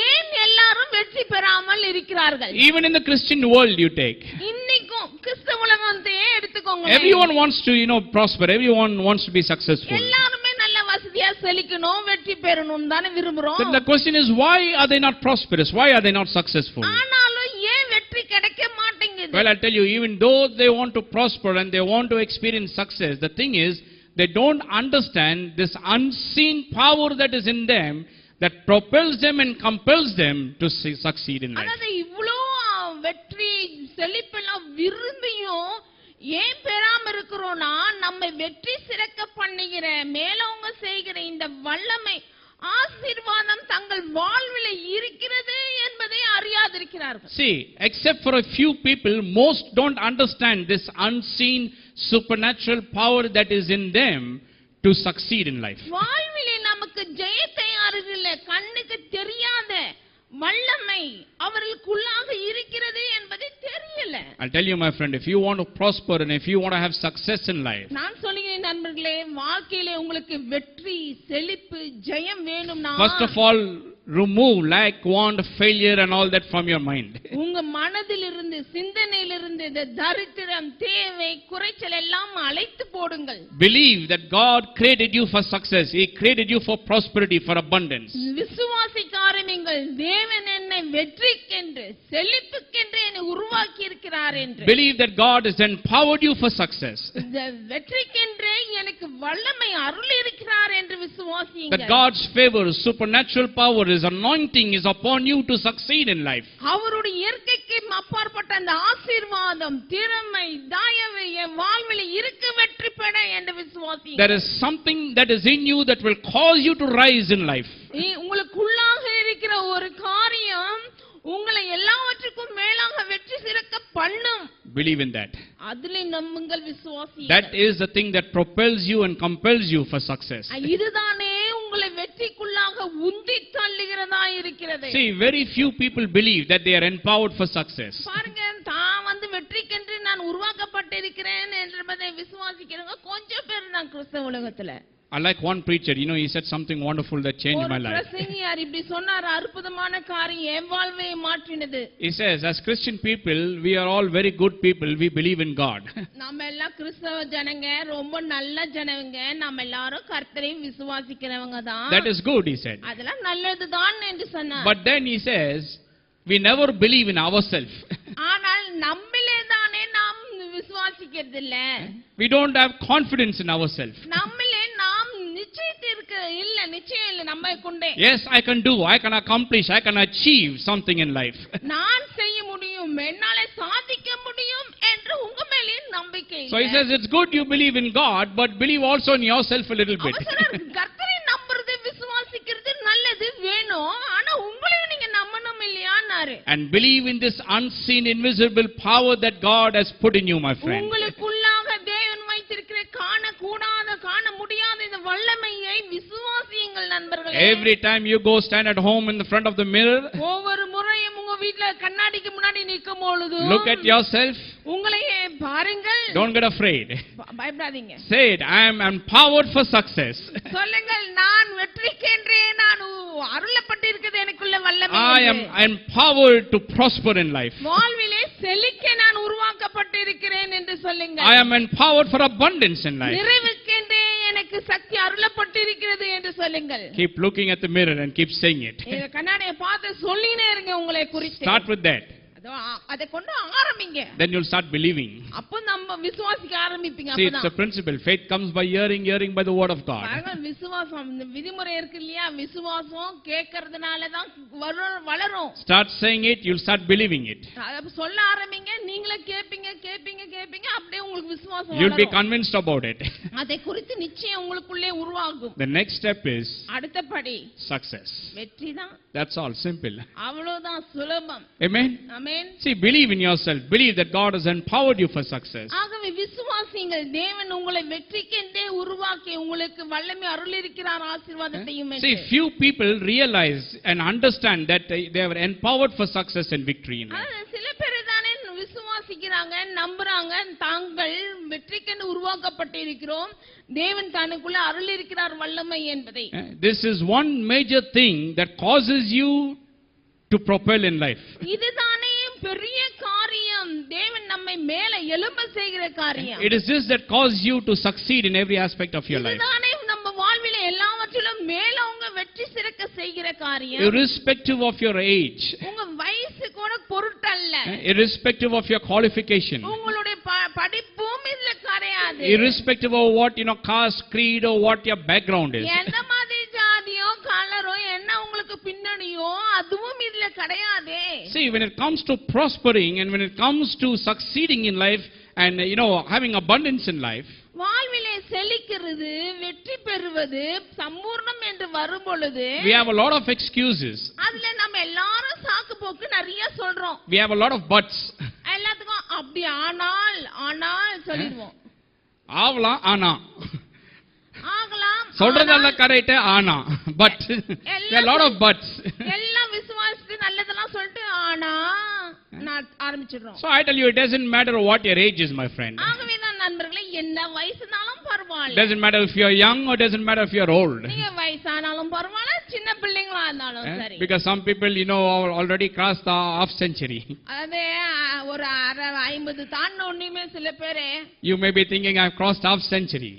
Speaker 2: ஏன் எல்லாரும் வெற்றி பெறாமல் இருக்கிறார்கள்?
Speaker 1: Even in the Christian world you take.
Speaker 2: இன்னைக்கும் கிறிஸ்தவ உலகத்தையே எடுத்துக்கோங்க.
Speaker 1: Everyone wants to, prosper. Everyone wants to be successful.
Speaker 2: எல்லாரும் நல்ல வசதியா செழிக்கணும், வெற்றி பெறணும் தானே விரும்புறோம்.
Speaker 1: Then the question is, why are they not prosperous? Why are they not successful?
Speaker 2: ஆனாலும் ஏன் வெற்றி கிடைக்க மாட்டேங்குது?
Speaker 1: Well, I'll tell you, even though they want to prosper and they want to experience success, the thing is, they don't understand this unseen power that is in them, that propels them and compels them to succeed in life.
Speaker 2: அதாவது இவ்ளோ வெற்றி செழிப்பெல்லாம் விரும்பியும் ஏன் பெறாம இருக்கிறோம்னா, நம்ம வெற்றி சிறக்க பண்ணுகிற மேலவங்க செய்கிற இந்த வல்லமை ஆசீர்வாதம் தங்கள் வாழ்வில இருக்கிறது என்பதை அறியாதிருக்கிறார்கள்.
Speaker 1: See, except for a few people, most don't understand this unseen supernatural power that is in them to succeed in life.
Speaker 2: வாழ்விலே நமக்கு ஜெயத்தை அருகில கண்ணுக்கு தெரியாத வல்லமை அவர்களுக்குள்ளாக இருக்கிறது என்பது தெரியல.
Speaker 1: I'll tell you, my friend, if you want to prosper and if you want to have success in life,
Speaker 2: நான் சொல்லுகிறேன் நண்பர்களே, வாழ்க்கையிலே உங்களுக்கு வெற்றி, செழிப்பு, ஜெயம் வேணும்னா
Speaker 1: first of all, remove lack, want, failure and all that from your mind.
Speaker 2: உங்க மனதிலிருந்து, சிந்தனையிலிருந்து இந்த தரித்திரம், தேவை, குறைச்சல் எல்லாம் அழைத்து போடுங்கள்.
Speaker 1: Believe that God created you for success. He created you for prosperity, for abundance.
Speaker 2: விசுவாசிக்க ஆரம்பிங்கள். தேவன் என்னை வெற்றிக்கென்று, செழிப்புக்கென்று என்னை உருவாக்கி இருக்கிறார் என்று.
Speaker 1: Believe that God has empowered you for success.
Speaker 2: இந்த வெற்றிக்கென்று எனக்கு வல்லமை அருள் இருக்கிறார் என்று விசுவாசியுங்கள்.
Speaker 1: That God's favor, supernatural power, His anointing is upon you to succeed in life.
Speaker 2: அவருடைய இயற்கைக்கு அப்பாற்பட்ட அந்த ஆசீர்வாதம், திறமை, தயவு என் வாழ்வில் இருக்க வெற்றி பெற என்று விசுவாசியுங்கள்.
Speaker 1: There is something that is in you that will cause you to rise in life.
Speaker 2: உங்களுக்குள்ளாக இருக்கிற ஒரு காரியம் உங்களை எல்லாவற்றுக்கும் மேலாக வெற்றி சிறக்க பண்ணும்.
Speaker 1: Believe in that.
Speaker 2: அதிலே நம்புங்கள், விசுவாசியுங்கள்.
Speaker 1: That is the thing that propels you and compels you for success.
Speaker 2: இதுதானே உங்களை வெற்றிக்குள்ளாக உந்தி தள்ளுகிறதா இருக்கிறது.
Speaker 1: See, very few people believe that they are empowered for success.
Speaker 2: பாருங்க, தான் வந்து வெற்றிக்கென்று நான் உருவாக்கப்பட்டிருக்கிறேன் என்பதை விசுவாசிக்கிறவங்க கொஞ்சம் பேர் தான் கிறிஸ்தவ உலகத்துல.
Speaker 1: I like one preacher, he said something wonderful that changed my life.
Speaker 2: பிரசங்கியார் இப்படி சொன்னார், அற்புதமான காரியம் என் வாழ்வை மாற்றினது.
Speaker 1: He says, as Christian people, we are all very good people. We believe in God.
Speaker 2: நாம எல்லாம் கிறிஸ்தவ ஜனங்க, ரொம்ப நல்ல ஜனங்க, நாம எல்லாரும் கர்த்தரை விசுவாசிக்கிறவங்க தான்.
Speaker 1: That is good, he said.
Speaker 2: அதெல்லாம் நல்லதுதான் என்று சொன்னார்.
Speaker 1: But then he says, we never believe in ourselves.
Speaker 2: ஆனால் நம்மளே தானே நாம் விசுவாசிக்கிறது இல்ல.
Speaker 1: We don't have confidence in ourselves.
Speaker 2: நம்மளே நாம் நிச்சயத்திற்கு இல்ல, நிச்சயம் இல்ல நம்ம கொண்டே.
Speaker 1: Yes, I can do, I can accomplish, I can achieve something in life.
Speaker 2: நான் செய்ய முடியும், என்னால சாதிக்க முடியும் என்று உங்க மேலே நம்பிக்கை இல்ல.
Speaker 1: So he says, it's good you believe in God, but believe also in yourself a little bit.
Speaker 2: கர்த்தரை நம்புறது, விசுவாசிக்கிறது நல்லது வேணும், ஆனா உங்களையும் நீங்க நம்பணும் இல்லையானாரு.
Speaker 1: And believe in this unseen, invisible power that God has put in you, my friend.
Speaker 2: உங்களுக்குள்ளாக தேவன் வைத்திருக்கிற காணக்கூடாத, காண முடியாத இந்த வல்லமையை விசுவாசியுங்கள் நண்பர்களே.
Speaker 1: Every time you go stand at home in the front of the mirror,
Speaker 2: ஒவ்வொரு முறையும் உங்க வீட்ல கண்ணாடிக்கு முன்னாடி நிக்கும் பொழுது
Speaker 1: look at yourself.
Speaker 2: உங்களையே பாருங்கள்.
Speaker 1: Don't get afraid.
Speaker 2: பயப்படாதீங்க.
Speaker 1: Say it, I am empowered for success.
Speaker 2: சொல்லுங்கள், நான் வெற்றிக்கென்றே நான் அருளப்பட்டிருக்கிறது எனக்குள்ள வல்லமை.
Speaker 1: I am empowered to prosper in life.
Speaker 2: வாழ்விலே செழிக்க நான் உருவாக்கப்பட்டிருக்கிறேன் என்று சொல்லுங்கள்.
Speaker 1: I am empowered for abundance in life.
Speaker 2: நிறைவுக்கென்றே எனக்கு சக்தி அருளப்பட்டிருக்கிறது என்று சொல்லுங்கள்.
Speaker 1: Keep looking at the mirror and keep saying it.
Speaker 2: கண்ணாடியை பார்த்து சொல்லினே இருங்க உங்களை குறித்து.
Speaker 1: Start with that.
Speaker 2: அதை கொண்டு ஆரம்பிங்க.
Speaker 1: Then you'll start believing.
Speaker 2: அப்ப நம்ம விசுவாசிக்க ஆரம்பிப்பீங்க.
Speaker 1: See, it's a principle. Faith comes by hearing, hearing by the word of God.
Speaker 2: விசுவாசம் விதிமுறை இருக்கு இல்லையா, விசுவாசம் கேட்கறதுனால தான் வளரும்.
Speaker 1: Start saying it, you'll start believing it.
Speaker 2: சொல்ல ஆரம்பிங்க, நீங்களே கேட்பீங்க கேட்பீங்க கேட்பீங்க, அப்படியே உங்களுக்கு விசுவாசம்
Speaker 1: You'll be convinced about it.
Speaker 2: அதை குறித்து நிச்சயம் உங்களுக்குள்ளே உருவாகும்.
Speaker 1: The next step is
Speaker 2: அடுத்த படி
Speaker 1: success.
Speaker 2: வெற்றி தான்.
Speaker 1: That's all, simple.
Speaker 2: அவ்வளவுதான், சுலபம்.
Speaker 1: Amen.
Speaker 2: Amen.
Speaker 1: See, believe in yourself. Believe that God has empowered you for success.
Speaker 2: ஆகவே விசுவாசியுங்கள், தேவன் உங்களை வெற்றிக்கென்றே உருவாக்கி உங்களுக்கு வல்லமை அருள் இருக்கிறார், ஆசீர்வாதத்தையும்.
Speaker 1: See, few people realize and understand that they are empowered for success and victory in life.
Speaker 2: சில பேர் தானே விசுவாசிக்கிறாங்க, நம்புறாங்க, தாங்கள் வெற்றிக்கென்று உருவாக்கப்பட்டிருக்கிறோம், தேவன் தனக்குள்ள அருள் இருக்கிறார் வல்லமை என்பதை.
Speaker 1: This is one major thing that causes you to propel in life.
Speaker 2: இதுதானே பெரிய காரியம், தேவன் நம்மை மேலே எழும்ப செய்கிற காரியம்.
Speaker 1: It is this that causes you to succeed in every aspect of your life.
Speaker 2: இதுதானே நம்ம வாழ்விலே எல்லாவற்றிலும் மேல உங்க வெற்றி சிறக்க செய்கிற காரியம்.
Speaker 1: Irrespective of your age,
Speaker 2: உங்க வயசு கூட பொருட்டல்ல.
Speaker 1: irrespective of your qualification,
Speaker 2: உங்களுடைய படிப்பும் இதுல கிடையாது.
Speaker 1: irrespective of what caste, creed or what your background is.
Speaker 2: எந்த மாதிரி ஜாதியோ கலரோ என்ன உங்களுக்கு பின்னணியோ அதுவும் இதுல கிடையாது.
Speaker 1: See, when it comes to prospering and when it comes to succeeding in life and having abundance in life,
Speaker 2: வாழ்விலே செழிக்கிறது, வெற்றி பெறுவது, சம்பூர்ணம் என்று வரும் பொழுது
Speaker 1: we have a lot of excuses.
Speaker 2: அதுல நம்ம எல்லாரும் சாக்கு போக்கு நிறைய சொல்றோம்.
Speaker 1: We have a lot of buts.
Speaker 2: எல்லாத்துக்கும் அப்படி ஆனால் சொல்லிடுவோம்.
Speaker 1: ஆவலாம் ஆனா
Speaker 2: ஆகலாம்
Speaker 1: சொல்றதெல்லாம் கரெக்ட், ஆனா but a lot of buts.
Speaker 2: எல்லாம் விசுவாசித்து நல்லதெல்லாம் சொல்லிட்டு ஆனா நான் ஆரம்பிச்சிடுறோம்.
Speaker 1: So I tell you, it doesn't matter what your age is, my friend.
Speaker 2: ஆகவே தான் நண்பர்களே, என்ன வயசுனாலும் பரவாயில்லை.
Speaker 1: Doesn't matter if you are young or doesn't matter if you are old.
Speaker 2: நீங்க வயசானாலும் பரவாயில்லை, சின்ன பிள்ளைங்களா இருந்தாலும் சரி.
Speaker 1: Because some people, already crossed the half century.
Speaker 2: அதே ஒரு 50 தாண்ட ஒண்ணுமே சில பேரே.
Speaker 1: You may be thinking I've crossed half century.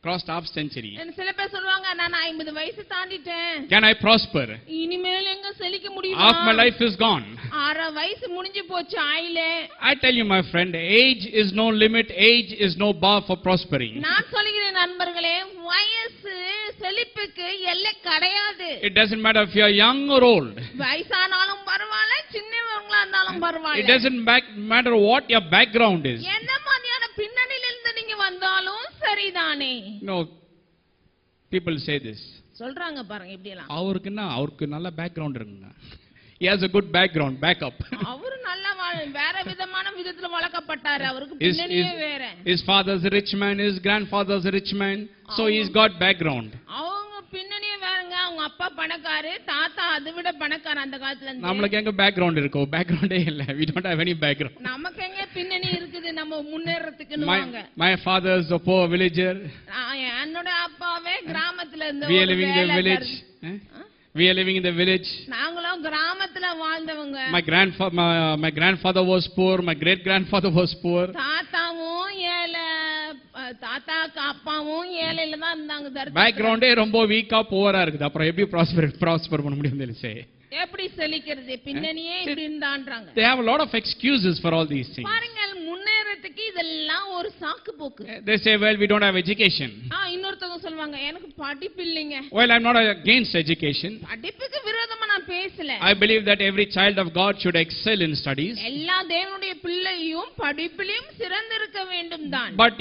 Speaker 1: Crossed half century.
Speaker 2: சில பேர் சொல்வாங்க நான் 50 வயசு தாண்டிட்டேன்.
Speaker 1: Can I prosper?
Speaker 2: இனிமேல் எங்க செழிக்க முடியுமா?
Speaker 1: Half my life is gone.
Speaker 2: 6 வயசு முடிஞ்சு போச்சு ஆயிலே.
Speaker 1: I tell you, my friend, age is no limit, age is no bar for prospering.
Speaker 2: நான் சொல்கிறேன் நண்பர்களே, வயசு செழிப்புக்கு எல்லை கிடையாது.
Speaker 1: It doesn't matter if you are young or old.
Speaker 2: வயசானாலும் பரவாயில்லை, சின்னவங்களா இருந்தாலும் பரவாயில்லை.
Speaker 1: It doesn't matter what your background is.
Speaker 2: என்ன மாதிரியான பின்னணியில இருந்து நீங்க வந்தாலும் சரிதானே.
Speaker 1: People say this.
Speaker 2: சொல்றாங்க பாருங்க இப்படி எல்லாம்.
Speaker 1: அவருக்கு நல்ல பேக்ரவுண்ட் இருக்குங்க. He has a good background, backup.
Speaker 2: அவரு நல்ல வேற விதமான விதத்துல வளர்க்கப்பட்டாரு, அவருக்கு பின்னணியே வேற.
Speaker 1: His father's a rich man, his grandfather's a rich man, so he's got background.
Speaker 2: அவங்க பின்னணியே வேறங்க, அவங்க அப்பா பணக்காரு, தாத்தா அதை விட பணக்கார அந்த காலத்துல இருந்து.
Speaker 1: நமக்கு எங்க பேக்ரவுண்ட் இருக்கோ? பேக்ரவுண்டே இல்ல. We don't have any background.
Speaker 2: நமக்கு எங்க பின்னணி இருக்குது நம்ம முன்னேறதுக்குன்னுவாங்க.
Speaker 1: My father is a poor villager.
Speaker 2: என்னோட அப்பாவே கிராமத்துல இருந்து.
Speaker 1: We are living in the village. We are living in the village.
Speaker 2: நாங்களும் கிராமத்துல வாழ்ந்தவங்க.
Speaker 1: My grandfather was poor, my great grandfather was poor.
Speaker 2: தாத்தாவும் ஏழை, தாத்தாக்கு அப்பாவும் ஏழையில தான் இருந்தாங்க.
Speaker 1: பேக்ரவுண்டே ரொம்ப வீக்கா போரா இருக்குது. அப்புறம் எப்படி ப்ராஸ்பர் பண்ண முடியும் தெரியல.
Speaker 2: எப்படி செழிக்கிறது? பின்னணியே இப்படி இருந்தான்றாங்க.
Speaker 1: They have a lot of excuses for all these things.
Speaker 2: பாருங்கள், முன்னேறதுக்கு இதெல்லாம் ஒரு சாக்கு போக்கு.
Speaker 1: They say, well, we don't have education.
Speaker 2: இன்னொருத்தவங்க சொல்வாங்க, எனக்கு படிப்பு இல்லைங்க.
Speaker 1: Well, I'm not against education.
Speaker 2: படிப்புக்கு விரோதமா நான் பேசல.
Speaker 1: I believe that every child of God should excel in studies.
Speaker 2: எல்லா தேவனுடைய பிள்ளையும் படிப்பிலும் சிறந்திருக்க வேண்டும் தான்.
Speaker 1: But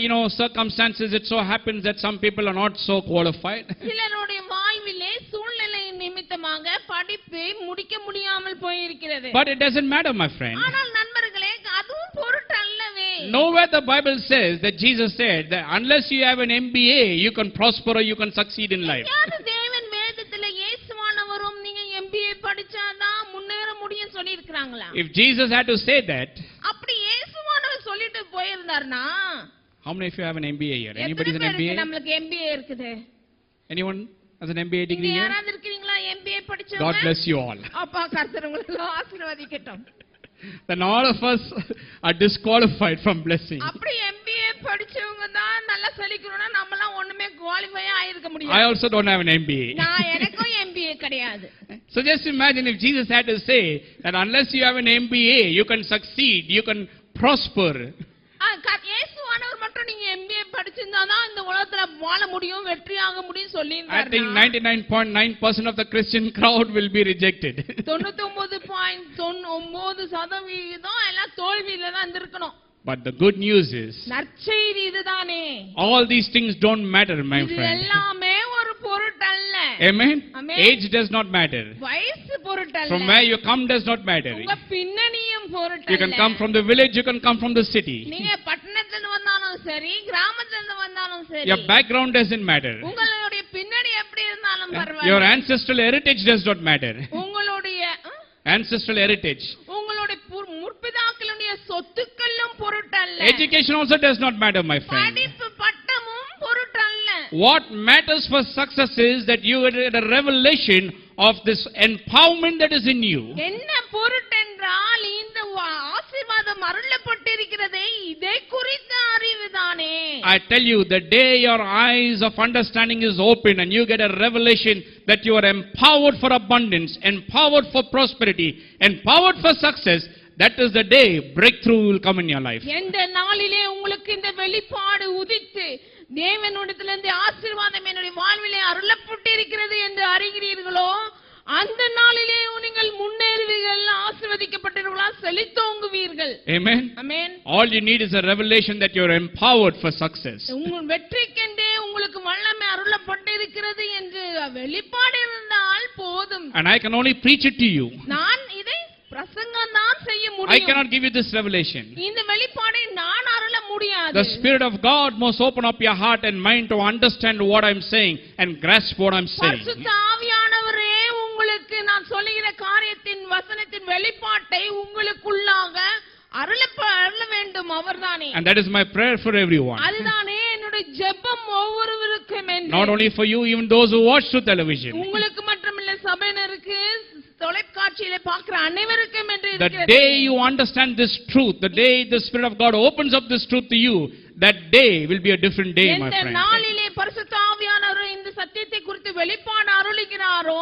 Speaker 1: circumstances, it so happens that some people are not so qualified.
Speaker 2: சிலருடைய வாழ்விலே சூழ்நிலை நிமித்தமாக படிப்பை முடிக்க முடியாமல் போயிருக்கிறது.
Speaker 1: But it doesn't matter, my friend.
Speaker 2: ஆனால் நண்பர்களே, அதுவும் பொருட்டல்லவே.
Speaker 1: Nowhere the Bible says that Jesus said that unless you have an MBA, you can prosper or you can succeed in life.
Speaker 2: தேவன் வேதத்துல இயேசுவானவரும் நீங்க MBA படிச்சாதான் முன்னேற முடியும் சொல்லி இருக்காங்களா?
Speaker 1: If Jesus had to say that,
Speaker 2: அப்படி இயேசுவானவர் சொல்லிட்டு போயிருந்தார்னா,
Speaker 1: how many of you have an MBA here? Anybody has an MBA?
Speaker 2: நமக்கு MBA இருக்குது.
Speaker 1: Anyone has an MBA degree here?
Speaker 2: யாராவது இருக்கீங்களா MBA படிச்சவங்க?
Speaker 1: God bless you all.
Speaker 2: அப்பா கர்த்தர் உங்களை ஆசீர்வதிக்கட்டும்.
Speaker 1: Then all of us are disqualified from blessing.
Speaker 2: அப்படி MBA படிச்சவங்க தான் நல்லா செழிக்கணும்னா நம்மலாம் ஒண்ணுமே குவாலிஃபை ஆயிருக்க முடியாது.
Speaker 1: I also don't have an MBA.
Speaker 2: நான் எனக்கும் MBA கிடையாது.
Speaker 1: So just imagine if Jesus had to say that unless you have an MBA, you can succeed, you can prosper.
Speaker 2: இயேசுவானவர் மட்டும் நீங்க MBA படிச்சிருந்தாதான் இந்த உலகத்துல வாழ முடியும், வெற்றியாக முடியும் சொல்லி இருந்தார்.
Speaker 1: I think 99.9% of the Christian crowd will be rejected.
Speaker 2: 99.9% எல்லாம் தோல்வியில தான் இருக்கணும்.
Speaker 1: But the good news is,
Speaker 2: நற்செய்தி இதுதானே,
Speaker 1: all these things don't matter, my friend.
Speaker 2: இது எல்லாமே ஒரு பொருட்டல்ல.
Speaker 1: Amen. Age does not matter.
Speaker 2: வயசு பொருட்டல்ல.
Speaker 1: From where you come does not matter.
Speaker 2: உங்க பின்னணியும் பொருட்டல்ல.
Speaker 1: You can come from the village, you can come from the city.
Speaker 2: நீங்க பட்டணத்துல இருந்து வந்தாலும் சரி, கிராமத்துல இருந்து வந்தாலும் சரி,
Speaker 1: your background doesn't matter.
Speaker 2: உங்களுடைய பின்னணி எப்படி இருந்தாலும் பரவாயில்லை.
Speaker 1: Your ancestral heritage does not matter.
Speaker 2: உங்களுடைய
Speaker 1: ancestral heritage,
Speaker 2: உங்களுடைய முற்பிதாக்களுடைய சொத்துக்களும் பொருட்டல்ல.
Speaker 1: education also does not matter, my friend.
Speaker 2: படிப்பு பட்டமும் பொருட்டல்ல.
Speaker 1: What matters for success is that you get a revelation of this empowerment that is in you.
Speaker 2: என்ன பொருட்டென்றால் இந்த ஆசீர்வாதம் அருளப்பட்டிருக்கிறதே இதை குறித்த அறிவுதானே.
Speaker 1: I tell you, the day your eyes of understanding is open and you get a revelation that you are empowered for abundance, empowered for prosperity, empowered for success, that is the day breakthrough will come in your life.
Speaker 2: எந்த நாளிலே உங்களுக்கு இந்த வெளிப்பாடு உதித்து தேவனிடத்திலிருந்து ஆசீர்வாதம் என்னுடைய வாழ்விலே அருளப்பட்டிருக்கிறது என்று அறிகிறீர்களோ, அந்த நாளிலே நீங்கள் முன்னேறுவீர்கள், ஆசீர்வதிக்கப்பட்டவர்களா செழித்தோங்குவீர்கள்.
Speaker 1: Amen.
Speaker 2: Amen.
Speaker 1: All you need is a revelation that you are empowered for success.
Speaker 2: உங்கள் வெற்றிக்கென்றே உங்களுக்கு வல்லமை அருளப்பட்டிருக்கிறது என்று வெளிப்பாடு இருந்தால் போதும்.
Speaker 1: And I can only preach it to you.
Speaker 2: நான் இதை பிரசங்கம் தான் செய்ய முடியும்.
Speaker 1: I cannot give you this revelation.
Speaker 2: இந்த வெளிப்பாடை நான் அருள முடியாது. முடியாது.
Speaker 1: The Spirit of God must open up your heart and mind to understand what I'm saying and grasp what I'm saying.
Speaker 2: பரிசுத்த ஆவியானவரே உங்களுக்கு நான் சொல்லுகிற காரியத்தின் வசனத்தின் வெளிப்பாட்டை உங்களுக்குள்ளாக அருள வேண்டும் அவர்தானே.
Speaker 1: And that is my prayer for everyone.
Speaker 2: அதுதானே என்னுடைய ஜெபம் ஒவ்வொருவருக்கும் என்று.
Speaker 1: Not only for you, even those who watch through television.
Speaker 2: உங்களுக்கு மட்டுமல்ல சபையினருக்கு தொலைக்காட்சியிலே பார்க்கிற அனைவருக்கும் என்று
Speaker 1: The day you understand this truth, the day the Spirit of God opens up this truth to you, that day will be a different day, my
Speaker 2: இந்த
Speaker 1: friend.
Speaker 2: நாளிலே பரிசுத்த ஆவியானவர் இந்த சத்தியத்தை குறித்து வெளிப்பாடு அருளுகிறாரோ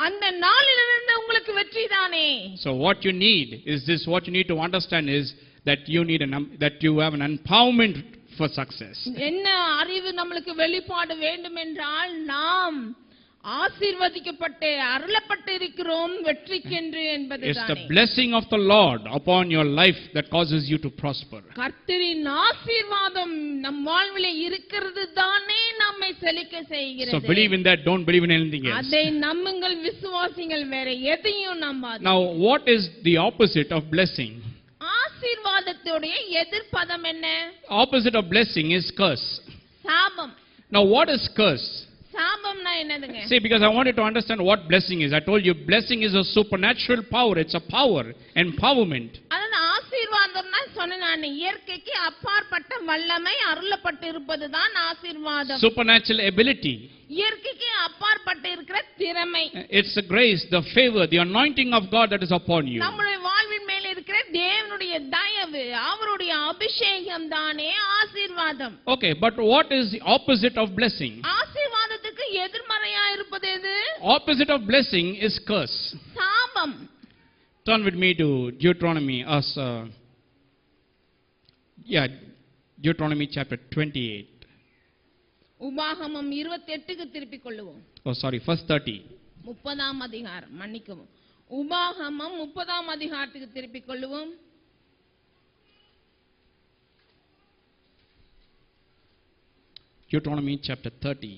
Speaker 2: அந்த நாளிலிருந்து உங்களுக்கு வெற்றிதானே.
Speaker 1: So what you need is this, what you need to understand is that you need that you have an empowerment for success.
Speaker 2: என்ன அறிவு நமக்கு வெளிப்பாடு வேண்டும் என்றால் நாம் ஆசீர்வதிக்கப்பட்டு அருளப்பட்டு இருக்கிறோம் வெற்றிக்கென்று என்பதுதானே.
Speaker 1: It's the blessing of the Lord upon your life that causes you to prosper.
Speaker 2: கர்த்தரின் ஆசீர்வாதம் நம் வாழ்விலே இருக்கிறது தானே நம்மை செழிக்க செய்கிறது.
Speaker 1: So believe in that, don't believe in anything else.
Speaker 2: அதை நம்புங்கள், விசுவாசிங்கள், வேற எதையும் நம்பாதீங்க.
Speaker 1: Now what is the opposite of blessing?
Speaker 2: ஆசீர்வாதத்துடைய எதிர்ப்பதம் என்ன?
Speaker 1: Opposite of blessing is curse.
Speaker 2: சாபம்.
Speaker 1: Now what is curse?
Speaker 2: சாபம்னா என்னதுங்க?
Speaker 1: See, because I want you to understand what blessing is. I told you blessing is a supernatural power. It's a power, empowerment.
Speaker 2: அதாவது ஆசீர்வாதம்னா சொன்னேன், இயற்கைக்கு அப்பாற்பட்ட வல்லமை அருளப்பட்டு இருப்பதுதான் ஆசீர்வாதம்.
Speaker 1: Supernatural ability.
Speaker 2: இயற்கைக்கு அப்பாற்பட்டு இருக்கிற திறமை.
Speaker 1: It's the grace, the favor, the anointing of God that is upon you.
Speaker 2: நம்முடைய வாழ்வின் மேல் இருக்கிற தேவனுடைய தயவு, அவருடைய அபிஷேகம் தானே ஆசீர்வாதம்.
Speaker 1: Okay, but what is the opposite of blessing?
Speaker 2: ஆசீர்வாதத்துக்கு எதிர்மறையா இருப்பது எது?
Speaker 1: Opposite of blessing is curse.
Speaker 2: சாபம்.
Speaker 1: Turn with me to Deuteronomy, Deuteronomy chapter 28.
Speaker 2: உபாகமம் 28க்கு திருப்பிக் கொள்ளுவோம்.
Speaker 1: Oh, sorry, first 30.
Speaker 2: 30ஆம் அதிகாரம், மன்னிக்கவும். உபாகமம் 30ஆம் அதிகாரத்துக்கு திருப்பிக் கொள்ளுவோம்.
Speaker 1: Deuteronomy chapter 30.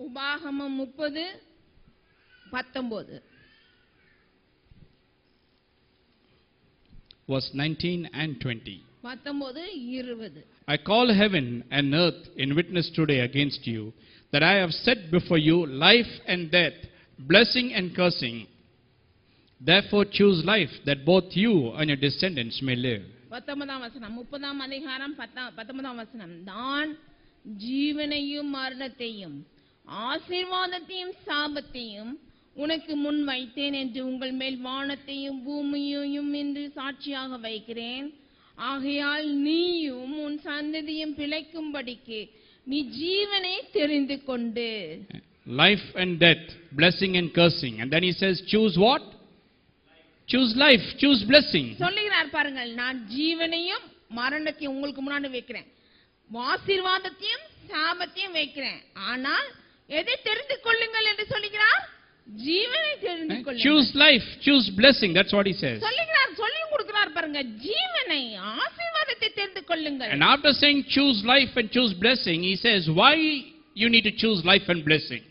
Speaker 2: உபாகமம் 30:19.
Speaker 1: Verse 19 and 20.
Speaker 2: 19-20.
Speaker 1: I call heaven and earth in witness today against you, that I have set before you life and death, blessing and cursing. Therefore choose life, that both you and your descendants may live.
Speaker 2: 19ஆம் வசனம், 30ஆம் அதிகாரம் 19ஆம் வசனம். நான் ஜீவனையும் மரணத்தையும் ஆசீர்வாதத்தையும் சாபத்தையும் உனக்கு முன் வைத்தேன் என்று உங்கள் மேல் வானத்தையும் பூமியையும் என்று சாட்சியாக வைக்கிறேன். ஆகையால் நீயும் உன் சந்ததியும் பிழைக்கும்படிக்கு நீ ஜீவனை தெரிந்து கொண்டு.
Speaker 1: Life and death, blessing and cursing. And then he says, choose what? Choose life, choose blessing.
Speaker 2: சொல்லுகிறார் பாருங்கள், நான் ஜீவனையும் மரணத்தையும் உங்களுக்கு முன்னாடி வைக்கிறேன், ஆசீர்வாதத்தையும் சாபத்தையும் வைக்கிறேன். ஆனால் எதை தெரிந்து கொள்ளுங்கள் என்று சொல்லுகிறார்? ஜீவனை தெரிந்து கொள்ளுங்கள்.
Speaker 1: Choose life, choose blessing. That's what he says.
Speaker 2: சொல்லுகிறார், சொல்லியும் கொடுக்கிறார் பாருங்க, ஜீவனை ஆசீர்வாதத்தை தெரிந்து கொள்ளுங்கள்.
Speaker 1: And after saying choose life and choose blessing, he says why you need to choose life and blessing.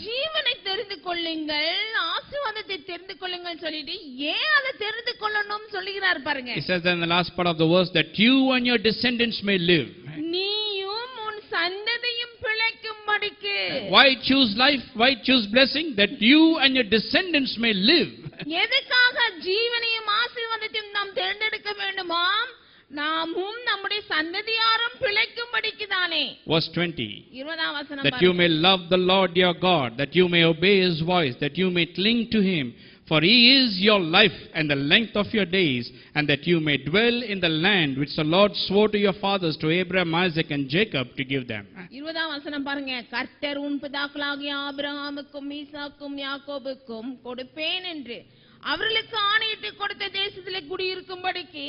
Speaker 2: ஜீவனை தெரிந்து கொள்ளுங்கள், ஆசீர்வாதத்தை தெரிந்து கொள்ளுங்கள் சொல்லிட்டு ஏன் அதை தெரிந்து கொள்ளணும் சொல்லுகிறார் பாருங்க.
Speaker 1: He says in the last part of the verse that you and your descendants may live.
Speaker 2: நீயும் உன் சந்ததியும் பிழைக்கும்படிக்கு.
Speaker 1: Why choose life? Why choose blessing? That you and your descendants may live.
Speaker 2: எதுக்காக ஜீவனையும் ஆசீர்வாதத்தையும் நாம் தேர்ந்தெடுக்க வேண்டுமாம்? நாமும் நம்முடைய சந்ததியாரும் பிழைக்கும்படிக்கு தானே.
Speaker 1: Verse 20.
Speaker 2: 20ஆம் வசனம்.
Speaker 1: That you may love the Lord your God, that you may obey his voice, that you may cling to him, for he is your life and the length of your days, and that you may dwell in the land which the Lord swore to your fathers, to Abraham, Isaac and Jacob, to give them.
Speaker 2: 20ஆம் வசனம் பாருங்க. கர்த்தர் உன் பிதாக்களாகிய ஆபிரகாமுக்கும் ஈசாக்கும் யாக்கோபுக்கும் கொடுப்பேன் என்று அவர்களுக்கு ஆணையிட்டு கொடுத்த தேசத்திலே குடியிருக்கும்படிக்கு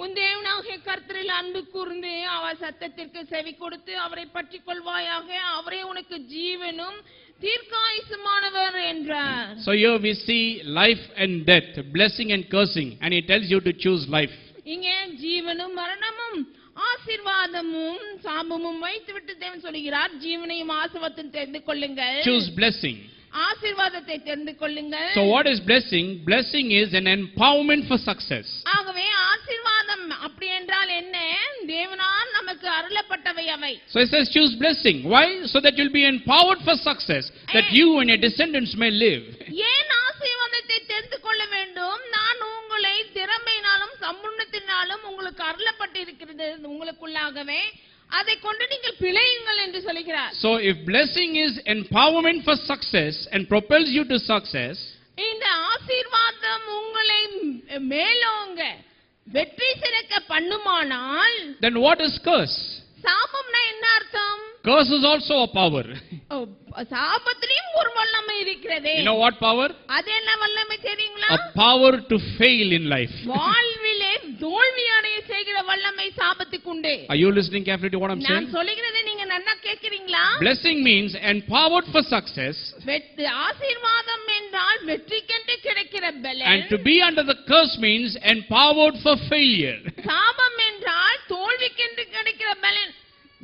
Speaker 2: உன் தேவனாகிய கர்த்தரில் அன்பு கூர்ந்து அவர் சத்தத்திற்கு செவி கொடுத்து அவரை பற்றிக் கொள்வாயாக. அவரே உனக்கு ஜீவனும் தீர்க்காயுசுமானவர் என்றார்.
Speaker 1: So here we see life and death, blessing and cursing, and he tells you to choose life.
Speaker 2: இங்கே ஜீவனும் மரணமும் ஆசீர்வாதமும் சாபமும் வைத்துவிட்டு தேவன் சொல்கிறார், ஜீவனையும் ஆசீர்வாதத்தையும் தெரிந்து கொள்ளுங்கள்.
Speaker 1: Choose blessing.
Speaker 2: ஆசீர்வாதத்தை தெரிந்து கொள்ளுங்கள்.
Speaker 1: So what is blessing? Blessing is an empowerment for success.
Speaker 2: ஆகவே ஆசீர்வாதம் அப்படி என்றால் என்ன? தேவனால் நமக்கு உனக்கு அருளப்பட்டவை அவை.
Speaker 1: So it says choose blessing. Why? So that you'll be empowered for success, that you and your descendants may live.
Speaker 2: ஏன் ஆசீர்வாதத்தை தெரிந்து கொள்ள வேண்டும்? நான் உங்களை திறமையினாலும் சம்பூர்ணத்தினாலும் உங்களுக்கு அருளப்பட்டிருக்கிறது உங்களுக்குள்ளாகவே, அதை கொண்டு நீங்கள் பிழையுங்கள் என்று சொல்கிறார்.
Speaker 1: So if blessing is empowerment for success and propels you to success,
Speaker 2: இந்த ஆசீர்வாதம் உங்களை மேலோங்க வெற்றி சிறக்க பண்ணுமானால்,
Speaker 1: then what is curse?
Speaker 2: சாபம்னா என்ன அர்த்தம்?
Speaker 1: Curse is also a power.
Speaker 2: சாபத்திலும் ஒரு வல்லமை இருக்கிறதே.
Speaker 1: You know what power?
Speaker 2: அது என்ன வல்லமை தெரியுங்களா?
Speaker 1: A power to fail in life.
Speaker 2: வாழ்விலே தோல்வி அடைய செய்கிற வல்லமை சாபத்துக்கு உண்டு.
Speaker 1: Are you listening carefully to what I'm saying?
Speaker 2: நான் சொல்லுகிறதை நீங்க நல்லா கேக்குறீங்களா?
Speaker 1: Blessing means empowered for success.
Speaker 2: ஆசீர்வாதம் என்றால் வெற்றிக்கென்று கிடைக்கிற பலன்.
Speaker 1: And to be under the curse means empowered for failure.
Speaker 2: சாபம் என்றால் தோல்விக்கென்று கிடைக்கிற பலன்.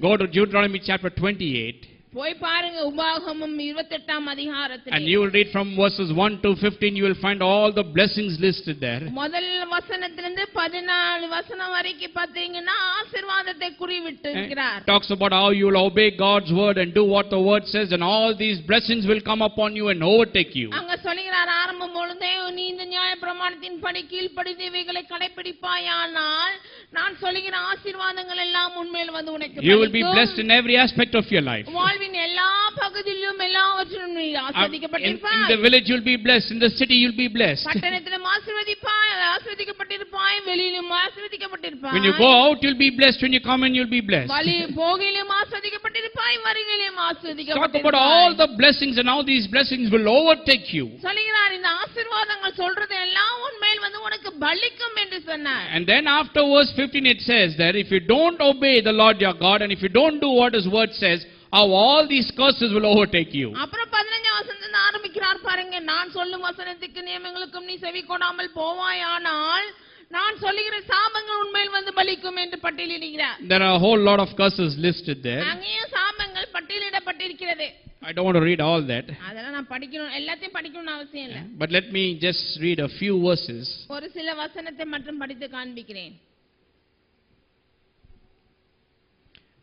Speaker 1: Go to Deuteronomy chapter 28.
Speaker 2: போய் பாருங்க உபாகமம் 28ஆம் அதிகாரத்திலே.
Speaker 1: And you will read from verses 1 to 15, you will find all the blessings listed there.
Speaker 2: முதல் வசனத்திலிருந்து 14 வசனம் வரைக்கும் பாத்தீங்கன்னா ஆசீர்வாதத்தை குறிவிட்டு இருக்கிறார்.
Speaker 1: Talks about how you will obey God's word and do what the word says, and all these blessings will come upon you and overtake you.
Speaker 2: அங்க சொல்கிறார் ஆரம்பம் பொழுதே, நீ இந்த நியாயப்பிரமாணத்தின்படி கீழ்ப்படிந்து இவைகளை கடைபிடிப்பாயானால் நான் சொல்லுகிற ஆசீர்வாதங்கள் எல்லாம் உன்மேல் வந்து உனக்கு
Speaker 1: You will be blessed in every aspect of your life.
Speaker 2: வாழ்வின் எல்லா பகுதியிலும் எல்லாவற்றிலும் நீ ஆசீர்வதிக்கப்பட்டிருப்பாய்.
Speaker 1: In the village you'll be blessed, in the city you'll be blessed.
Speaker 2: பட்டணத்திலும் ஆசீர்வதிக்கப்பட்டிருப்பாய், வெளியிலும் ஆசீர்வதிக்கப்பட்டிருப்பாய்.
Speaker 1: When you go out you'll be blessed, when you come in you'll be blessed.
Speaker 2: போகையிலும் ஆசீர்வதிக்கப்பட்டிருப்பாய், வருகையிலும் ஆசீர்வதிக்கப்பட்டிருப்பாய்.
Speaker 1: Talk about all the blessings, and how these blessings will overtake you.
Speaker 2: சொல்கிறார் இந்த ஆசீர்வாதங்கள் சொல்றது எல்லாம் உன்மேல் வந்து உனக்கு பலிக்கும் என்று சொன்னார்.
Speaker 1: And then after verse 15 it says that if you don't obey the Lord your God, and if you don't do what his word says, how all these curses will overtake you.
Speaker 2: அப்புறம் 15ஆம் வசனத்துல ஆரம்பிக்கிறார் பாருங்க, நான் சொல்லும் வசனத்துக்கு நியமங்களுக்கும் நீ செவி கொடாமல் போவாயானால் நான் சொல்லுகிற சாபங்கள் உன்மேல் வந்து பலிக்கும் என்று பட்டியலிடுகிறார்.
Speaker 1: There are a whole lot of curses listed there.
Speaker 2: அங்கேயும் சாபங்கள் பட்டியலிடப்பட்டிருக்கிறது.
Speaker 1: I don't want to read all that.
Speaker 2: அதெல்லாம் நான் படிக்கணும், எல்லாத்தையும் படிக்கணும்னு அவசியம் இல்லை.
Speaker 1: But let me just read a few verses.
Speaker 2: ஒரு சில வசனத்தை மட்டும் படித்து காண்பிக்கிறேன்.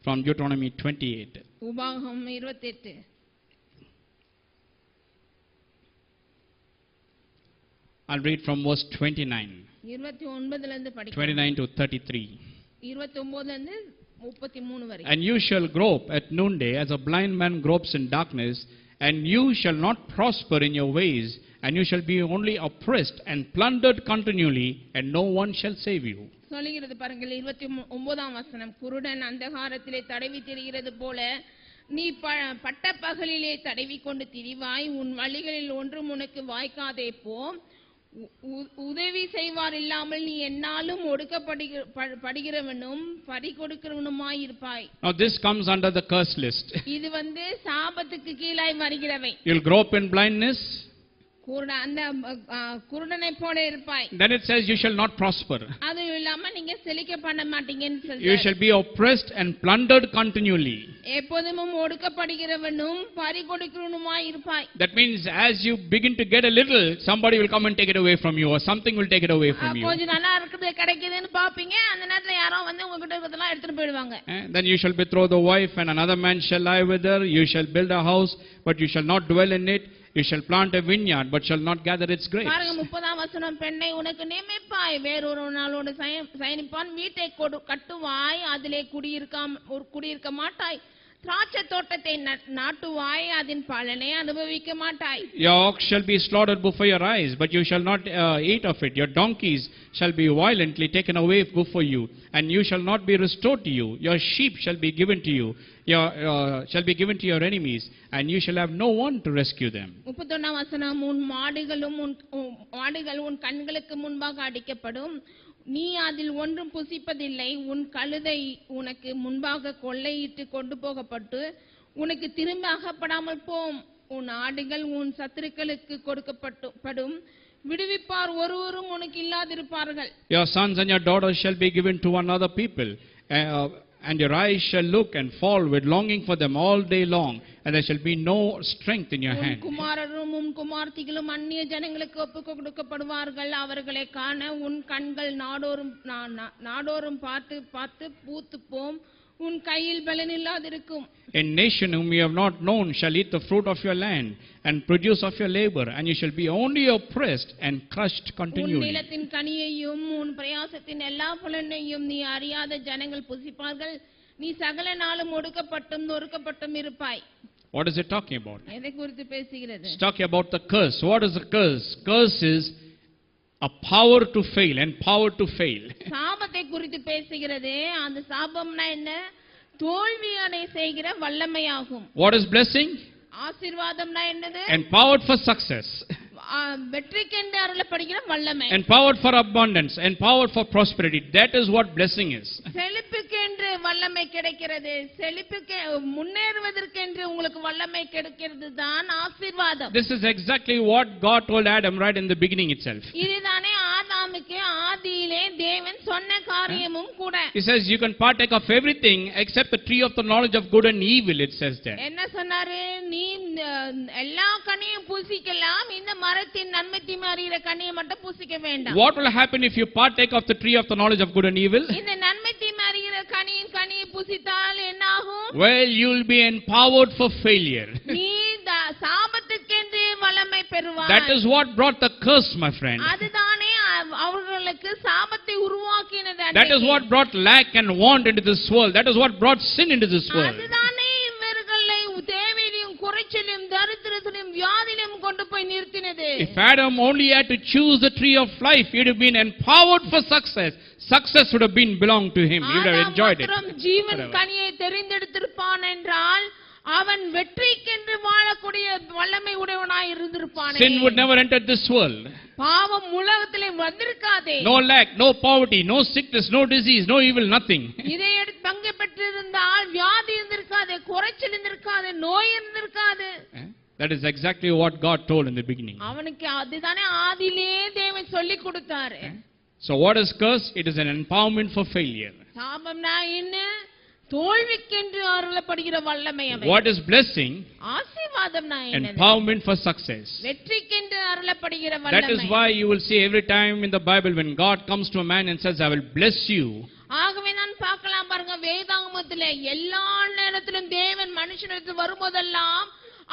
Speaker 1: From Deuteronomy 28.
Speaker 2: உபாகமம் 28.
Speaker 1: I'll read from verse 29.
Speaker 2: 29ல இருந்து படிக்கிறேன்.
Speaker 1: 29 to 33.
Speaker 2: 29ல இருந்து 33 வரை.
Speaker 1: And you shall grope at noonday as a blind man gropes in darkness, and you shall not prosper in your ways, and you shall be only oppressed and plundered continually, and no one shall save you.
Speaker 2: சொல்லுகிறது பாருங்கள் 29ஆம் வசனம், குருடன் அந்தகாரத்திலே தடவி திரிகிறது போல நீ பட்ட பகலிலே தடவி கொண்டு திரிவாய், உன் வழிகளில் ஒன்றும் உனக்கு வாய்க்காதே போ, உதவி செய்வார் இல்லாமல் நீ என்னாலும் ஒடுக்கப்படுகிறவனும் பறி கொடுக்கிறவனுமாய் இருப்பாய்.
Speaker 1: Now this comes under the curse list.
Speaker 2: இது வந்து சாபத்துக்கு கீழாய் வருகிறவை.
Speaker 1: You'll grope in blindness.
Speaker 2: குருடனை போல இருப்பாய்.
Speaker 1: Then it says you shall not prosper.
Speaker 2: அது இல்லாம நீங்க செழிக்க பண்ண மாட்டீங்கன்னு சொல்றார்.
Speaker 1: You shall be oppressed and plundered continually.
Speaker 2: எப்போதும் ஒடுக்கப்படுகிறவனும் பறி கொடுக்கிறவனுமாய் இருப்பாய்.
Speaker 1: That means as you begin to get a little, somebody will come and take it away from you, or something will take it away from you.
Speaker 2: கொஞ்சம் நல்லா இருக்குது கிடைக்குதுன்னு பாப்பீங்க, அந்த நேரத்துல யாரோ வந்து உங்ககிட்ட இருக்கிறதெல்லாம் எடுத்துட்டு போயிடுவாங்க.
Speaker 1: Then you shall betroth the wife, and another man shall lie with her. You shall build a house, but you shall not dwell in it. You shall plant a vineyard, but shall not gather its grapes.
Speaker 2: பாருங்க 30ஆம் வசனம், பெண்ணை உனக்கு நியமிப்பாய், வேறொரு நாளோடு சயனிப்பான், வீட்டை கட்டுவாய், அதிலே குடியிருக்க மாட்டாய், திராட்சை தோட்டத்தை நாட்டுவாய், அதன் பலனை அனுபவிக்க மாட்டாய்.
Speaker 1: Your ox shall be slaughtered before your eyes, but you shall not eat of it. Your donkeys shall be violently taken away before you, and you shall not be restored to you. Your sheep shall be given to you, shall be given to your enemies, and you shall have no one to rescue them.
Speaker 2: 31ஆம் வசனம், உன் மாடுகள் உன் கண்களுக்கு முன்பாக அடிக்கப்படும், நீ அதில் ஒன்றும் புசிப்பதில்லை, உன் கழுதை உனக்கு முன்பாக கொள்ளையிட்டு கொண்டு போகப்பட்டு உனக்கு திரும்ப அகப்படாமல் போம், உன் ஆடுகள் உன் சத்துருக்களுக்கு கொடுக்கப்படும், விடுவிப்பார் ஒருவரும் உனக்கு இல்லாதிருப்பார்கள்.
Speaker 1: Your sons and your daughters shall be given to another people, and your eyes shall look and fall with longing for them all day long, and there shall be no strength in your hand.
Speaker 2: குமாரரும் உன் குமார்த்திகளும் அந்நிய ஜனங்களுக்கு ஒப்புக் கொடுக்கப்படுவார்கள், அவர்களை காண உன் கண்கள் நாடோறும் பார்த்து பூத்து போம், உன் கையில் பலன் இல்லாதிருக்கும்.
Speaker 1: A nation whom you have not known shall eat the fruit of your land and produce of your labor, and you shall be only oppressed and crushed
Speaker 2: உன்
Speaker 1: continually.
Speaker 2: நிலத்தின் கனியையும் உன் பிரயாசத்தின் எல்லா பலனையும் நீ அறியாத ஜனங்கள் புசிப்பார்கள். நீ சகல நாளும் ஒடுக்கப்பட்டும் நொறுக்கப்பட்டும் இருப்பாய்.
Speaker 1: What is it talking about?
Speaker 2: எதை குறித்து பேசுகிறது?
Speaker 1: It's talking about the curse. What is the curse? Curse is a power to fail and power to fail.
Speaker 2: சாபத்தை குறித்து பேசுகிறது. அந்த சாபம்னா என்ன? தோல்வி அடைய செய்கிற வல்லமையாகும்.
Speaker 1: What is blessing?
Speaker 2: ஆசீர்வாதம்னா என்னது?
Speaker 1: Empowered for success,
Speaker 2: வெற்றிக்கென்று அருளப்படுகிற வல்லமை.
Speaker 1: empowered for abundance, empowered for prosperity. That is what blessing is.
Speaker 2: செழிப்புக்கென்று வல்லமை கிடைக்கிறது. செழிப்புக்கு முன்னேறுவதற்கென்று உங்களுக்கு வல்லமை கிடைக்கிறது தான் ஆசீர்வாதம்.
Speaker 1: This is exactly what God told Adam right in the beginning itself.
Speaker 2: இதுதானே ஆதாமுக்கு ஆதியிலே தேவன் சொன்ன காரியமும் கூட.
Speaker 1: He says you can partake of everything except the tree of the knowledge of good and evil, it says there.
Speaker 2: என்ன சொன்னாரு? நீ எல்லா கனியும் பூசிக்கலாம், இந்த மரத்தின் நன்மை தீமை அறிகிற கனியை மட்டும் பூசிக்க வேண்டாம்.
Speaker 1: What will happen if you partake of the tree of the knowledge of good and evil?
Speaker 2: இந்த நன்மை தீமை அறிகிற கனியை பூசித்தால் என்ன ஆகும்?
Speaker 1: Well, you will be empowered for failure.
Speaker 2: நீ சாபத்துக்கென்று வல்லமை பெறுவாய்.
Speaker 1: That is what brought the curse, my friend.
Speaker 2: அதுதானே அவர்களுக்கு சாபத்தை உருவாக்கினது.
Speaker 1: That is what brought lack and want into this world. That is what brought sin into this world.
Speaker 2: அதுதானே இவர்களை தேவையிலும் குறைச்சலும் தரித்திரத்திலும் வியாதியிலும் கொண்டு போய் நிறுத்தினது.
Speaker 1: If Adam only had to choose the tree of life, he would have been empowered for success. Success would have been belonged to him. He would have enjoyed it.
Speaker 2: ஜீவன் கனியை தெரிந்தெடுத்திருப்பான் என்றால் அவன் வெற்றிக்கென்று வாழக்கூடிய வல்லமை உடையவனாய் இருந்திருப்பானே.
Speaker 1: Sin would never enter this world.
Speaker 2: பாவம் உலகத்திலே வந்திருக்காதே.
Speaker 1: No lack, no poverty, no sickness, no disease, no evil, nothing.
Speaker 2: இதை எடுத்து பங்கு பெற்றிருந்தால் வியாதி இருந்திருக்காது, குறைச்சல் இருந்திருக்காது, நோய் இருந்திருக்காது.
Speaker 1: That is exactly what God told in the beginning.
Speaker 2: அவனுக்கு அதுதானே ஆதியிலே தேவன் சொல்லி கொடுத்தாரு.
Speaker 1: So what is curse? It is an empowerment for failure.
Speaker 2: சாபம்னா என்ன? தோல்விக்கென்று அருளப்படுகிற வல்லமை.
Speaker 1: What is blessing?
Speaker 2: ஆசீர்வாதம்னா என்ன?
Speaker 1: Empowerment for success.
Speaker 2: வெற்றிக்கென்று அருளப்படுகிற வல்லமை.
Speaker 1: That is why you will see every time in the Bible when God comes to a man and says, I will bless you.
Speaker 2: ஆகவே நான் பார்க்கலாம் பாருங்க, வேதாகமத்திலே எல்லா நேரத்திலும் தேவன் மனுஷனுக்கு வரும்போதெல்லாம்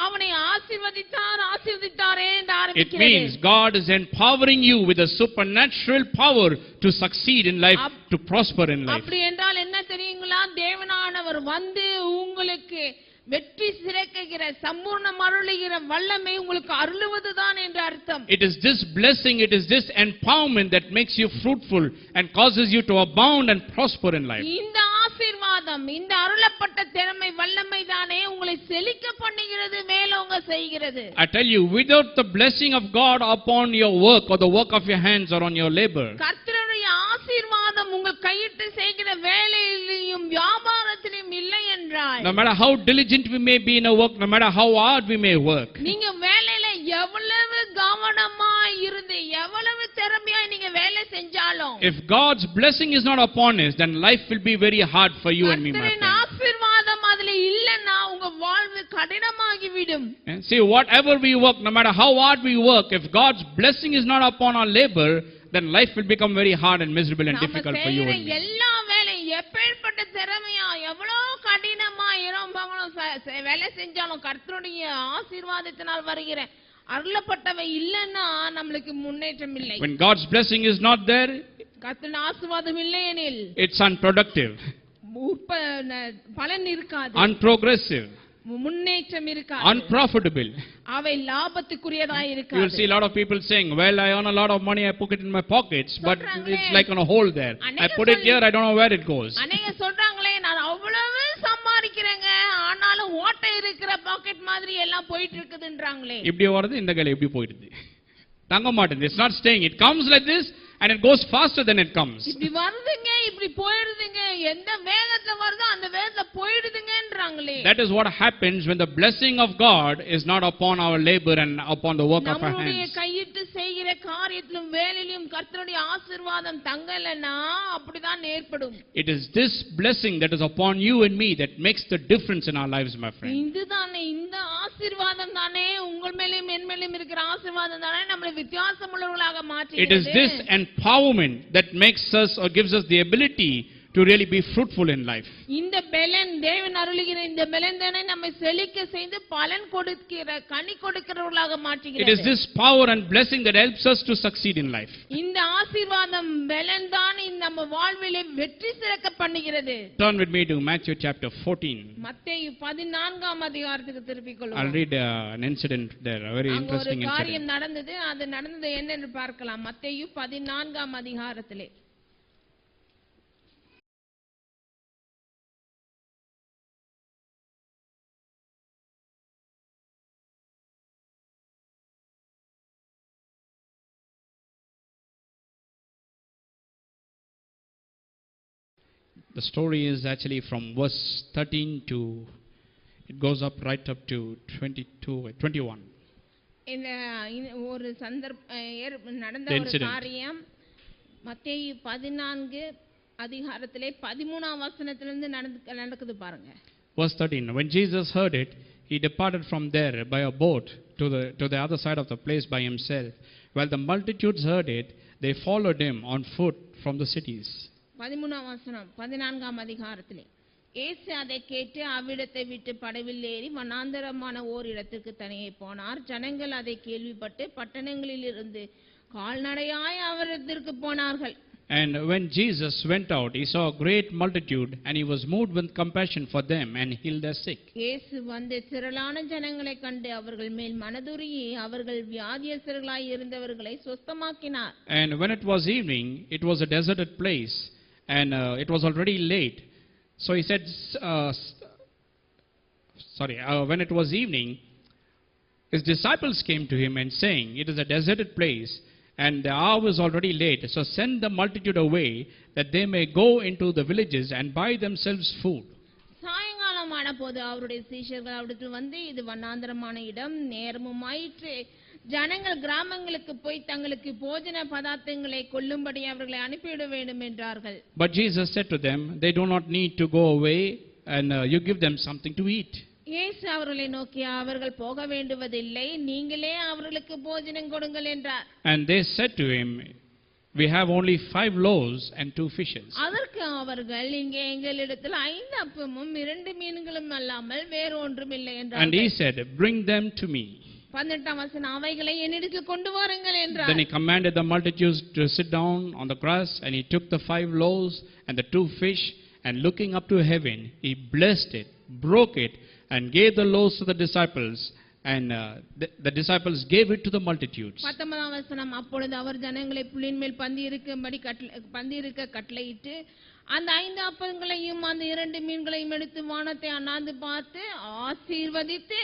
Speaker 2: அவனை ஆசீர்வதித்தாரே என்று ஆரம்பிக்கிறது.
Speaker 1: It means God is empowering you with a supernatural power to succeed in life, to prosper in life.
Speaker 2: அப்படி என்றால் என்ன தெரியுங்களா? தேவனானவர் வந்து உங்களுக்கு வெற்றி சிறக்குகிற சம்பூர்ணம் அருளுகிற வல்லமை உங்களுக்கு அருளுவதுதான் என்று அர்த்தம்.
Speaker 1: It is this blessing, it is this empowerment that makes you fruitful and causes you to abound and prosper in life.
Speaker 2: இந்த ஆசீர்வாதம், இந்த அருளப்பட்ட திறமை வல்லமை தானே உங்களை செழிக்க பண்ணுகிறது, மேலோங்க செய்கிறது.
Speaker 1: I tell you, without the blessing of God upon your work or the work of your hands or on your labor,
Speaker 2: கர்த்தருடைய ஆசீர்வாதம் உங்கள் கையிட்டு செய்கிற வேலையிலும் வியாபாரத்திலும் இல்லை என்றால்,
Speaker 1: no matter how diligent we may be in our work, no matter how hard we may work,
Speaker 2: நீங்க வேலையில எவ்வளவு கவனமா இருந்து எவ்வளவு திறமையா நீங்க வேலை செஞ்சாலும்,
Speaker 1: if God's blessing is not upon us, then life will be very hard for you and me, my friend.
Speaker 2: ஆசீர்வாதம் அதுல இல்லன்னா உங்க வாழ்வு கடினமாகிவிடும்.
Speaker 1: See, whatever we work, no matter how hard we work, if God's blessing is not upon our labor, then life will become very hard and miserable and difficult for you and me.
Speaker 2: எல்லா வேலையும் எப்பேற்பட்ட திறமையா எவ்வளவு கடினமா வேலை செஞ்சாலும் கர்த்தருடைய ஆசீர்வாதத்தினால் வருகிற அருளப்பட்டவை இல்லன்னா நம்மளுக்கு முன்னேற்றம் இல்லை.
Speaker 1: When God's blessing is not there,
Speaker 2: கர்த்தருடைய ஆசீர்வாதம் இல்லையெனில்
Speaker 1: it's unproductive,
Speaker 2: பலன் இருக்காது,
Speaker 1: unprogressive,
Speaker 2: முன்னேற்றம் இருக்காது,
Speaker 1: unprofitable.
Speaker 2: அவை லாபத்துக்குரியதாய் இருக்காது.
Speaker 1: You will see a lot of people saying, well, I earn a lot of money, I put it in my pockets, but it's like on a hole there. I put it here, I don't know where it goes.
Speaker 2: அநேக சொல்றாங்களே, நான் அவ்வளவு சம்பாதிக்கிறேங்க, ஆனாலும் ஓட்டை இருக்கிற packet மாதிரி எல்லாம் போயிட்டு இருக்குதுன்றாங்களே.
Speaker 1: இப்படி வருது, இந்த கையில இப்படி போயிடுது, தங்க மாட்டேங்குது. It's not staying. It comes like this and it goes faster than it comes.
Speaker 2: இப்படி வருதுங்க, இப்படி போயிடுதுங்க, எந்த வேகத்துல வருதோ அந்த வேகத்துல போயிடுதுங்கன்றாங்களே.
Speaker 1: That is what happens when the blessing of God is not upon our labor and upon the work of our hands.
Speaker 2: நம்முடைய கையிட்டு செய்கிற காரியத்திலும் வேலையிலும் கர்த்தருடைய ஆசீர்வாதம் தங்கலனா அப்படிதான் ஏற்படும்.
Speaker 1: It is this blessing that is upon you and me that makes the difference in our lives, my friend.
Speaker 2: இதுதானே, இந்த ஆசீர்வாதம் தானே உங்கள் மேலும் என் மேலும் இருக்கிற ஆசீர்வாதம் தானே நம்மளை வித்தியாசமுள்ளவர்களாக மாற்றுகிறது.
Speaker 1: It is this empowerment that makes us or gives us the ability to really be fruitful in life.
Speaker 2: இந்த பெலன் தேவன் அருளுகிற இந்த பெலன் தானே நம்மை செழிக்க செய்து பலன் கொடுக்கிற கனி கொடுக்கிறவர்களாக
Speaker 1: It is
Speaker 2: மாற்றுகிறது.
Speaker 1: this power and blessing that helps us to succeed in life.
Speaker 2: இந்த ஆசீர்வாதம் பெலன் தான் நம்ம வாழ்விலே வெற்றி சிறக்க பண்ணுகிறது.
Speaker 1: Turn with me to Matthew chapter 14.
Speaker 2: மத்தேயு 14ஆம் அதிகாரத்துக்கு திருப்பிக்
Speaker 1: I'll
Speaker 2: கொள்வோம்.
Speaker 1: read an incident there, a very
Speaker 2: அங்க ஒரு
Speaker 1: interesting incident.
Speaker 2: காரியம் நடந்தது. அது நடந்தது என்னன்னு பார்க்கலாம். மத்தேயு 14ஆம் அதிகாரத்திலே.
Speaker 1: The story is actually from verse 13 to, it goes up right up to 21.
Speaker 2: இந்த ஒரு நடந்த
Speaker 1: The
Speaker 2: ஒரு
Speaker 1: incident.
Speaker 2: காரியம் மத்தேயு 14 அதிகாரத்திலே 13ஆம் வசனத்திலிருந்து நடக்குது பாருங்க.
Speaker 1: Verse 13, when Jesus heard it, he departed from there by a boat to the other side of the place by himself. While the multitudes heard it, they followed him on foot from the cities.
Speaker 2: 13ஆம் வசனம் 14ஆம் அதிகாரத்திலே. இயேசு அதை கேட்டு அவ்விடத்தை விட்டு படவில் ஏறி வனாந்தரமான ஓரிடத்திற்கு தனியே போனார். ஜனங்கள் அதை கேள்விப்பட்டு பட்டணங்களில் இருந்து கால்நடையாய் அவரிடத்திற்கு போனார்கள்.
Speaker 1: And when Jesus went out, he saw a great multitude, and he was moved with compassion for them and healed their sick.
Speaker 2: இயேசு வந்து திரளான ஜனங்களை கண்டு அவர்கள் மேல் மனதுருகி அவர்கள் வியாதியஸ்தர்களாய் இருந்தவர்களை சுஸ்தமாக்கினார்.
Speaker 1: And when it was evening, it was a deserted place, and it was already late. So he said, when it was evening, his disciples came to him and saying, it is a deserted place, and the hour is already late. So send the multitude away, that they may go into the villages and buy themselves food.
Speaker 2: சாயங்காலமான போது அவருடைய சீஷர்கள் அவருக்கு வந்து இது வனாந்தரமான இடம், நேரமும் ஆயிற்று. ஜனங்கள் கிராமங்களுக்கு போய் தங்களுக்கு போஜன பதார்த்தங்களை கொள்ளும்படி அவர்களை அனுப்பிவிட வேண்டும் என்றார்கள்.
Speaker 1: But Jesus said to them, they do not need to go away, and you give them something to eat.
Speaker 2: இயேசு அவர்களை நோக்கி அவர்கள் போக வேண்டுவதில்லை, நீங்களே அவர்களுக்கு போஜனம் கொடுங்கள் என்றார்.
Speaker 1: And they said to him, we have only 5 loaves and 2 fishes.
Speaker 2: அதற்கு அவர்கள் இங்கே எங்களிடத்தில் 5 அப்பமும் 2 மீன்களும் அல்லாமல் வேறு ஒன்றும் இல்லை
Speaker 1: And
Speaker 2: என்றார்கள்.
Speaker 1: he said, bring them to me.
Speaker 2: 18ஆம் வசனம் அவைகளை என்னிடத்தில் கொண்டு வாருங்கள்
Speaker 1: Then
Speaker 2: என்றார்.
Speaker 1: he commanded the multitudes to sit down on the grass, and he took the 5 loaves and the 2 fish, and looking up to heaven, he blessed it, broke it, and gave the loaves to the disciples, and the disciples gave it to the multitudes.
Speaker 2: 19ஆம் வசனம் அப்பொழுது அவர் ஜனங்களை புல்லின் மேல் பந்தி இருக்க கட்டளையிட்டு அந்த 5 அப்பங்களையும் அந்த 2 மீன்களையும் எடுத்து வானத்தை அண்ணாந்து பார்த்து ஆசீர்வதித்து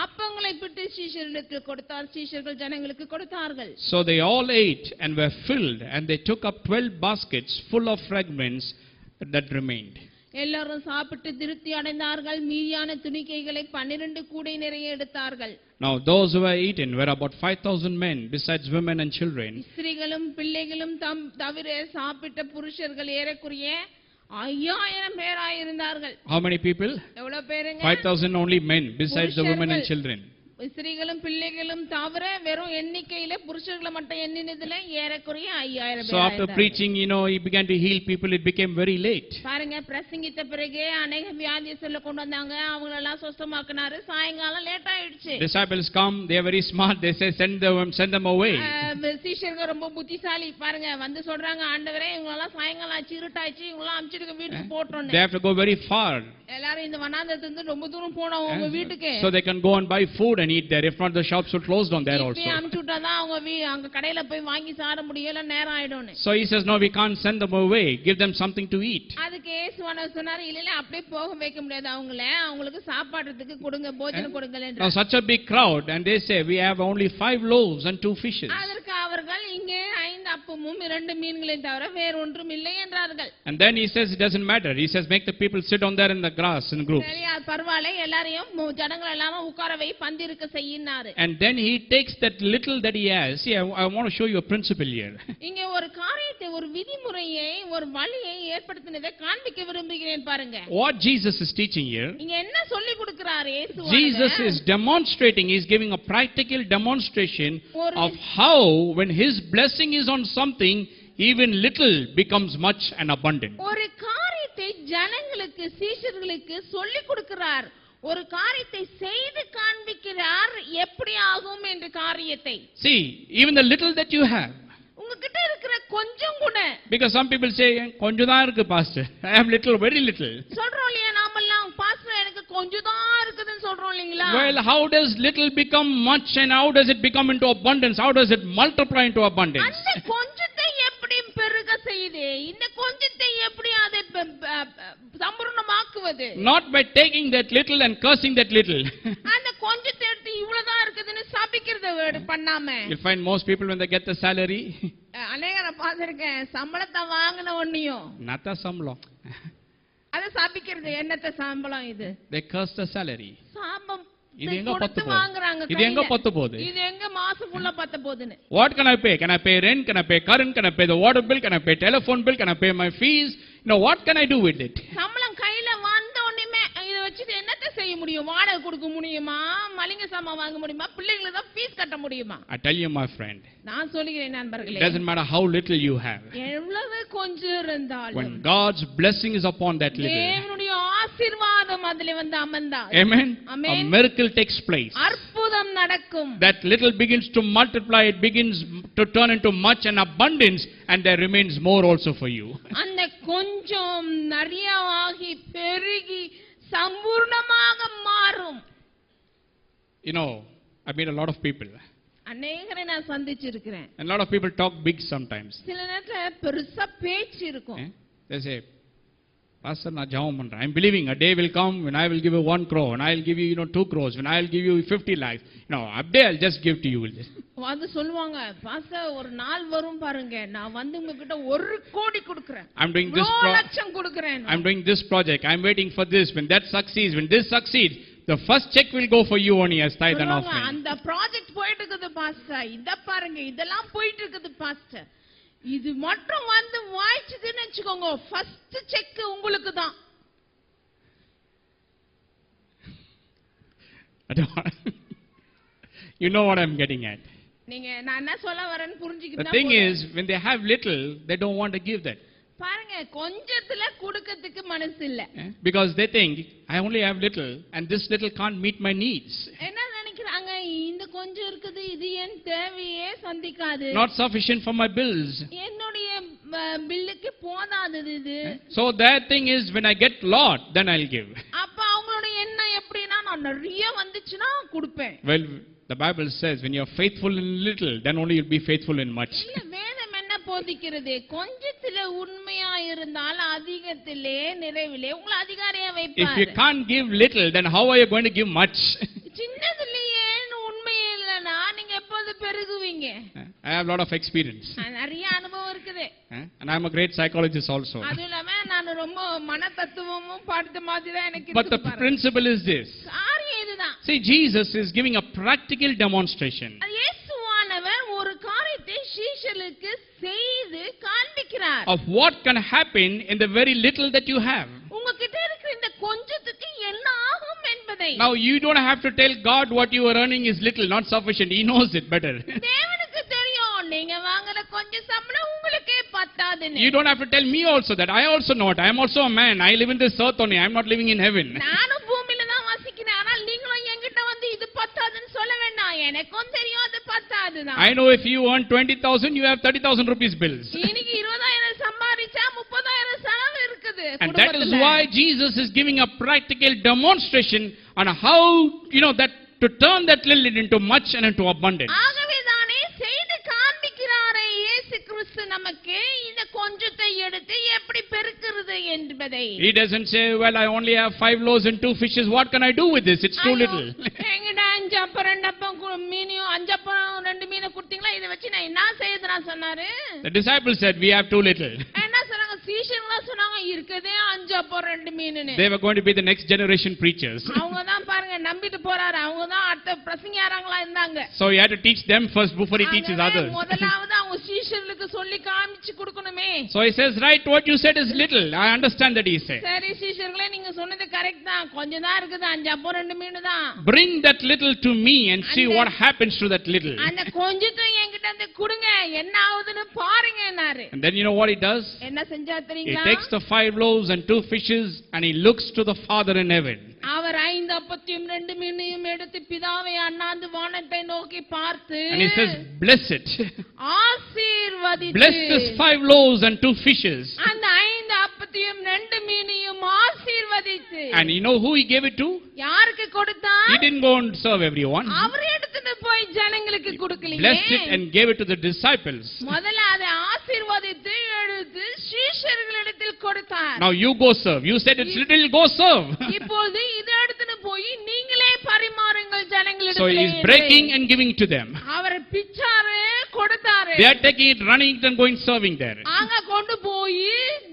Speaker 2: அப்பங்களை பிட்டு சீஷர்களுக்கு கொடுத்தார். சீஷர்கள் ஜனங்களுக்கு கொடுத்தார்கள்.
Speaker 1: So they all ate and were filled, and they took up 12 baskets full of fragments that remained.
Speaker 2: எல்லாரும் சாப்பிட்டு திருப்தி அடைந்தார்கள். மீதியான துணிக்கைகளை 12 கூடை நிறைய எடுத்தார்கள்.
Speaker 1: Now those who were eaten were about 5,000 men, besides women and children.
Speaker 2: ஸ்திரீகளும் பிள்ளைகளும் தவிர சாப்பிட்ட புருஷர்கள் ஏறக்குறைய 5000 பேராய் இருந்தார்கள்.
Speaker 1: How many people?
Speaker 2: எவ்வளவு பேருங்க?
Speaker 1: 5,000 only men, besides the women and children.
Speaker 2: ஸ்திரீகளும் பிள்ளைகளும் தவிர வெறும் எண்ணிக்கையில புருஷர்களை மட்டும் எண்ணினதுல ஏறக்குறைய 5000
Speaker 1: So
Speaker 2: பேர்.
Speaker 1: after preaching, he began to heal people. It became very late.
Speaker 2: பாருங்க, பிரசங்கித்த பிறகு अनेक வியாதியஸ்தர்களை கொண்டு வந்தாங்க. அவங்க எல்லாம் சுத்தமாக்குனாரு. சாயங்காலம் லேட் ஆயிடுச்சு.
Speaker 1: Disciples come, they are very smart. They say send them away.
Speaker 2: சீஷர்கள் ரொம்ப புத்திசாலி. பாருங்க, வந்து சொல்றாங்க, ஆண்டவரே இவங்க எல்லாம் சாயங்காலம் ஆச்சு, இருட்டாயிச்சு, இவங்க எல்லாம் அம்ச்சிடுங்க வீட்டுக்கு போட்டோம்.
Speaker 1: They have to go very far.
Speaker 2: எல்லாரும் இந்த வனாந்தரத்துல இருந்து ரொம்ப தூரம் போனோம் உங்க வீட்டுக்கு.
Speaker 1: So they can go and buy food and eat there. If not, the shops will close down there also.
Speaker 2: அம்ச்சுட்டாதான் அவங்க அங்க கடையில போய் வாங்கி சாப்பிட முடியல, நேரம் ஆயிடும்.
Speaker 1: So he says, no, we can't send them away. Give them something to eat.
Speaker 2: அதுக்கு இயேசுவானவர் சொன்னாரு, இல்ல அப்படியே போக வைக்க முடியாது, அவங்களுக்கு சாப்பாடுறதுக்கு கொடுங்க, போஜனம் கொடுங்க
Speaker 1: Now
Speaker 2: என்றார்.
Speaker 1: such a big crowd, and they say we have only 5 loaves and 2 fishes.
Speaker 2: அதற்கு அவர்கள் இங்கே 5 அப்பமும் 2 மீன்களையும் தவிர வேற ஒன்றும் இல்லை என்றார்கள்.
Speaker 1: And then he says it doesn't matter. He says make the people sit down there in the grass in groups.
Speaker 2: சரியா, பரவாயில்லை, எல்லாரையும் ஜனங்கள் எல்லாம் உட்கார வை, பந்தி இருக்க செய்யினாரு.
Speaker 1: And then he takes that little that he has. See, I want to show you a principle here.
Speaker 2: இங்க ஒரு காரியத்தை, ஒரு விதிமுறையை, ஒரு வழியை ஏற்படுத்தினதை காண்பிக்க விரும்புகிறேன் பாருங்க.
Speaker 1: What Jesus is teaching here,
Speaker 2: இங்க என்ன சொல்லி கொடுக்கிறார் இயேசு?
Speaker 1: Jesus is demonstrating, he's giving a practical demonstration of how when his blessing is on something, even little becomes much and abundant.
Speaker 2: ஒரு காரியத்தை காரியத்தை ஜனங்களுக்கு சீஷர்களுக்கு சொல்லி கொடுக்கிறார். ஒரு காரியத்தை செய்து காண்பிக்கிறார் எப்படி ஆகும் என்ற காரியத்தை.
Speaker 1: See, even the little that you have.
Speaker 2: உங்ககிட்ட இருக்கிற கொஞ்சம் கூட.
Speaker 1: Because some people say, கொஞ்சம் தான் இருக்கு pastor. I have little, very little.
Speaker 2: சொல்றோம் இல்லையா நாமெல்லாம், பாஸ்டர் எனக்கு கொஞ்சம் தான் இருக்குதுன்னு சொல்றோம் இல்லீங்களா?
Speaker 1: Well, how does little become much and how does it become into abundance? How does it multiply into abundance?
Speaker 2: அந்த கொஞ்சத்தை எப்படி பெருக செய்யுது? இந்த கொஞ்சத்தை எப்படி அதை சம்பூர்ணமாக்குவது?
Speaker 1: Not by taking that little and cursing that little.
Speaker 2: அந்த கொஞ்சத்தை எடுத்து இவ்வளவுதான் இருக்குதுன்னு சாபிக்கிறத பண்ணாம.
Speaker 1: You'll find most people when they get the salary.
Speaker 2: அநேகரை பார்த்திருக்கேன், சம்பளத்தை வாங்கின ஒன்னையும்
Speaker 1: நத்த சம்பளம்.
Speaker 2: அதை சாபிக்கிறது. என்னத்த சம்பளம் இது?
Speaker 1: They curse the salary.
Speaker 2: சாபம்.
Speaker 1: இது எங்க பத்து
Speaker 2: வாங்குறாங்க.
Speaker 1: இது எங்க பத்து போகுது?
Speaker 2: இது எங்க மாசம் ஃபுல்லா பத்த போகுதுன்னு.
Speaker 1: What can I pay? Can I pay rent? Can I pay current? Can I pay the water bill? Can I pay telephone bill? Can I pay my fees? Now what can I do with it?
Speaker 2: சம்பளம் கையில வந்த உடனே இத வச்சிட்டு என்னத்த செய்ய முடியும்? வாடகை கொடுக்க முடியுமா? மளிகை சாமான் வாங்க முடியுமா? பிள்ளைகளுக்கு தான் ஃபீஸ் கட்ட முடியுமா?
Speaker 1: I tell you my friend.
Speaker 2: நான் சொல்கிறேன் நண்பர்களே.
Speaker 1: It doesn't matter how little you have.
Speaker 2: எவ்வளவு கொஞ்சம் இருந்தாலும்
Speaker 1: when God's blessing is upon that little.
Speaker 2: தேவனுடைய ஆசீர்வாதம் அதிலே வந்து அமர்ந்தால்.
Speaker 1: Amen.
Speaker 2: Amen.
Speaker 1: A miracle takes place.
Speaker 2: அற்புதம் நடக்கும்.
Speaker 1: That little begins to multiply, it begins to turn into much and abundance, and there remains more also for you.
Speaker 2: அந்த கொஞ்சம் நிறையவாகி பெருகி சம்பூர்ணமாக மாறும்.
Speaker 1: You know, I meet a lot of people.
Speaker 2: அநேகரை நான் சந்திச்சிருக்கிறேன்.
Speaker 1: And a lot of people talk big sometimes.
Speaker 2: சில நேரத்துல பெருசா பேச்சு இருக்கும்.
Speaker 1: They say, Pastor, நான் ஜெபம் பண்றேன். I'm believing a day will come when I will give you 1 crore, and I'll give you 2 crores, when I'll give you 50 lakhs. Upday I'll just give to you.
Speaker 2: வந்து சொல்லுவாங்க, pastor ஒரு நாள் வரும் பாருங்க, நான் வந்து உங்ககிட்ட 1 கோடி கொடுக்கிறேன்.
Speaker 1: I'm doing this
Speaker 2: லட்சம் கொடுக்கிறேன்.
Speaker 1: I'm doing this project. I'm waiting for this. When that succeeds, when this succeeds, the first check will go for you only as tithe and offering.
Speaker 2: அந்த ப்ராஜெக்ட் போயிட்டு இருக்குது பாஸ்டர், இத பாருங்க, இதெல்லாம் போயிட்டு இருக்குது பாஸ்டர். இது மட்டும் வந்து வாய்ச்சதுன்னு வெச்சுக்கோங்க, ஃபர்ஸ்ட் செக் உங்களுக்கு தான்.
Speaker 1: You know what I'm getting at.
Speaker 2: நீங்க நான் என்ன சொல்ல வரேன்னு புரிஞ்சிக்கிட்டா.
Speaker 1: The thing is, when they have little, they don't want to give that.
Speaker 2: பாருங்க, கொஞ்சத்துல கொடுக்கிறதுக்கு மனசு இல்ல.
Speaker 1: Because they think, I only have little and this little can't meet my needs.
Speaker 2: என்ன நினைக்கிறாங்க, இந்த கொஞ்சம் இருக்குது, இது என் தேவையே சந்திக்காது.
Speaker 1: Not sufficient for my bills.
Speaker 2: என்னுடைய பில்லுக்கு போதாதது இது.
Speaker 1: So their thing is, when I get lot, then I'll give.
Speaker 2: அப்ப அவங்களோட எண்ணம் எப்படின்னா, நான் நிறைய வந்துச்சுன்னா கொடுப்பேன்.
Speaker 1: Well, the Bible says, when you're faithful in little, then only you'll be faithful in much.
Speaker 2: இல்ல, வேதம் என்ன போதிக்கிறது? கொஞ்சத்திலே உண்மையா இருந்தால் அதிகத்திலே நிறைவிலே உங்களை அதிகாரியா வைப்பார்.
Speaker 1: If you can't give little, then how are you going to give much?
Speaker 2: சின்னதிலேயே உண்மை இல்லனா நீங்க எப்போது பெருகுவீங்க?
Speaker 1: I have a lot of experience.
Speaker 2: நிறைய அனுபவம் இருக்குது.
Speaker 1: And I'm a great psychologist also.
Speaker 2: அதுலமே நான் ரொம்ப மன தத்துவமும் படித்த மாதிரி தான் எனக்கு
Speaker 1: But the principle is this.
Speaker 2: காரியம் இதுதான்.
Speaker 1: See, Jesus is giving a practical demonstration.
Speaker 2: இயேசுவானவர் ஒரு காரியத்தை சீஷர்களுக்கு செய்து காண்பிக்கிறார்.
Speaker 1: Of what can happen in the very little that you have.
Speaker 2: உங்ககிட்ட இருக்கிற இந்த கொஞ்சத்துக்கு என்ன ஆகும் என்பதை.
Speaker 1: Now you don't have to tell God what you are earning is little, not sufficient. He knows it better.
Speaker 2: தேவனுக்கு தெரியும் நீங்க வாங்குற கொஞ்சம் சம்பளம் உங்களுக்கே பத்தாதுன்னு.
Speaker 1: You don't have to tell me also that. I also know it. I am also a man. I live in this earth only. I am not living in heaven.
Speaker 2: நானும் பூமியில தான் வசிக்கிறேன். ஆனால் நீங்களும் என்கிட்ட வந்து இது பத்தாதுன்னு சொல்ல வேண்டாம். எனக்கும் தெரியும் அது பத்தாதுதான்.
Speaker 1: I know if you earn 20,000, you have 30,000 rupees bills.
Speaker 2: இன்னைக்கு 20,000 சம்பாதிச்சா 30,000 செலவு இருக்குது.
Speaker 1: And that is why Jesus is giving a practical demonstration on how, that to turn that little into much and into abundance.
Speaker 2: ஆகவே தானே செய்து காண்பிக்கிறாரே இயேசு கிறிஸ்து நமக்கு இந்த கொஞ்சத்தை எடுத்து எப்படி பெருக்குறது என்பதை.
Speaker 1: He doesn't say, well, I only have 5 loaves and 2 fishes. What can I do with this? It's too little.
Speaker 2: எங்கடா 5 அப்பம் 2 அப்பம் மீனையும் 5 அப்பம் 2 மீனை கொடுத்தீங்களா, இதை வச்சு நான் என்ன செய்யறதுனா சொன்னாரு.
Speaker 1: The disciples said, we have too little.
Speaker 2: என்ன சொன்னாங்க? சீஷர்களா சொன்னாங்க, இருக்கதே 5 அப்பம் 2 மீனுன்னு.
Speaker 1: They were going to be the next generation preachers.
Speaker 2: அவங்க தான் பாருங்க நம்பிட்டு போறாரு. அவங்க தான் அடுத்த பிரசங்கியாரங்களா இருந்தாங்க.
Speaker 1: So he had to teach them first before he teaches others.
Speaker 2: முதலாவது அவங்க சீஷர்களுக்கு சொல்லி காமிச்சு கொடுக்கணுமே.
Speaker 1: So he says, right, what you said is little. I understand that he said.
Speaker 2: சரி சீஷர்களே, நீங்க சொன்னது கரெக்ட் தான், கொஞ்சம் தான் இருக்குது, 5 அப்பம் 2 மீன் தான்.
Speaker 1: Bring that little to me and see what happens to that little.
Speaker 2: அந்த கொஞ்சத்தை என்கிட்ட வந்து கொடுங்க, என்ன ஆகுதுன்னு பாருங்கன்னாரு.
Speaker 1: And then you know what he does?
Speaker 2: என்ன செஞ்சா
Speaker 1: He
Speaker 2: தெரியுங்களா?
Speaker 1: takes the 5 loaves and 2 fishes and he looks to the Father in heaven.
Speaker 2: அவர் 5 அப்பத்தையும் 2 மீனையும் எடுத்து பிதாவை அண்ணாந்து வானத்தை நோக்கி பார்த்து
Speaker 1: And he says, bless it.
Speaker 2: ஆசீர்வதித்து
Speaker 1: Bless this 5 loaves and 2 fishes.
Speaker 2: அந்த 5 அப்பத்தையும் 2 மீனையும் ஆசீர்வதித்து.
Speaker 1: And you know who he gave it to?
Speaker 2: யாருக்கு கொடுத்தார்?
Speaker 1: He didn't go and serve everyone.
Speaker 2: அவர் எடுத்துட்டு போய் ஜனங்களுக்கு கொடுக்கலையே.
Speaker 1: Blessed it and gave it to the disciples.
Speaker 2: முதல்ல அதை ஆசீர்வதித்து எடுத்து சீஷர்களிடத்தில் கொடுத்தார்.
Speaker 1: Now you go serve. You said it's little, go serve.
Speaker 2: இப்போது இதை எடுத்துட்டு போய் நீங்களே பரிமாறுங்கள்
Speaker 1: So
Speaker 2: ஜனங்களிடத்தில்.
Speaker 1: he is breaking and giving to them.
Speaker 2: அவர் பிச்சாரு கொடுத்தாரு.
Speaker 1: They are taking it, running it and going serving there.
Speaker 2: அங்க கொண்டு போய்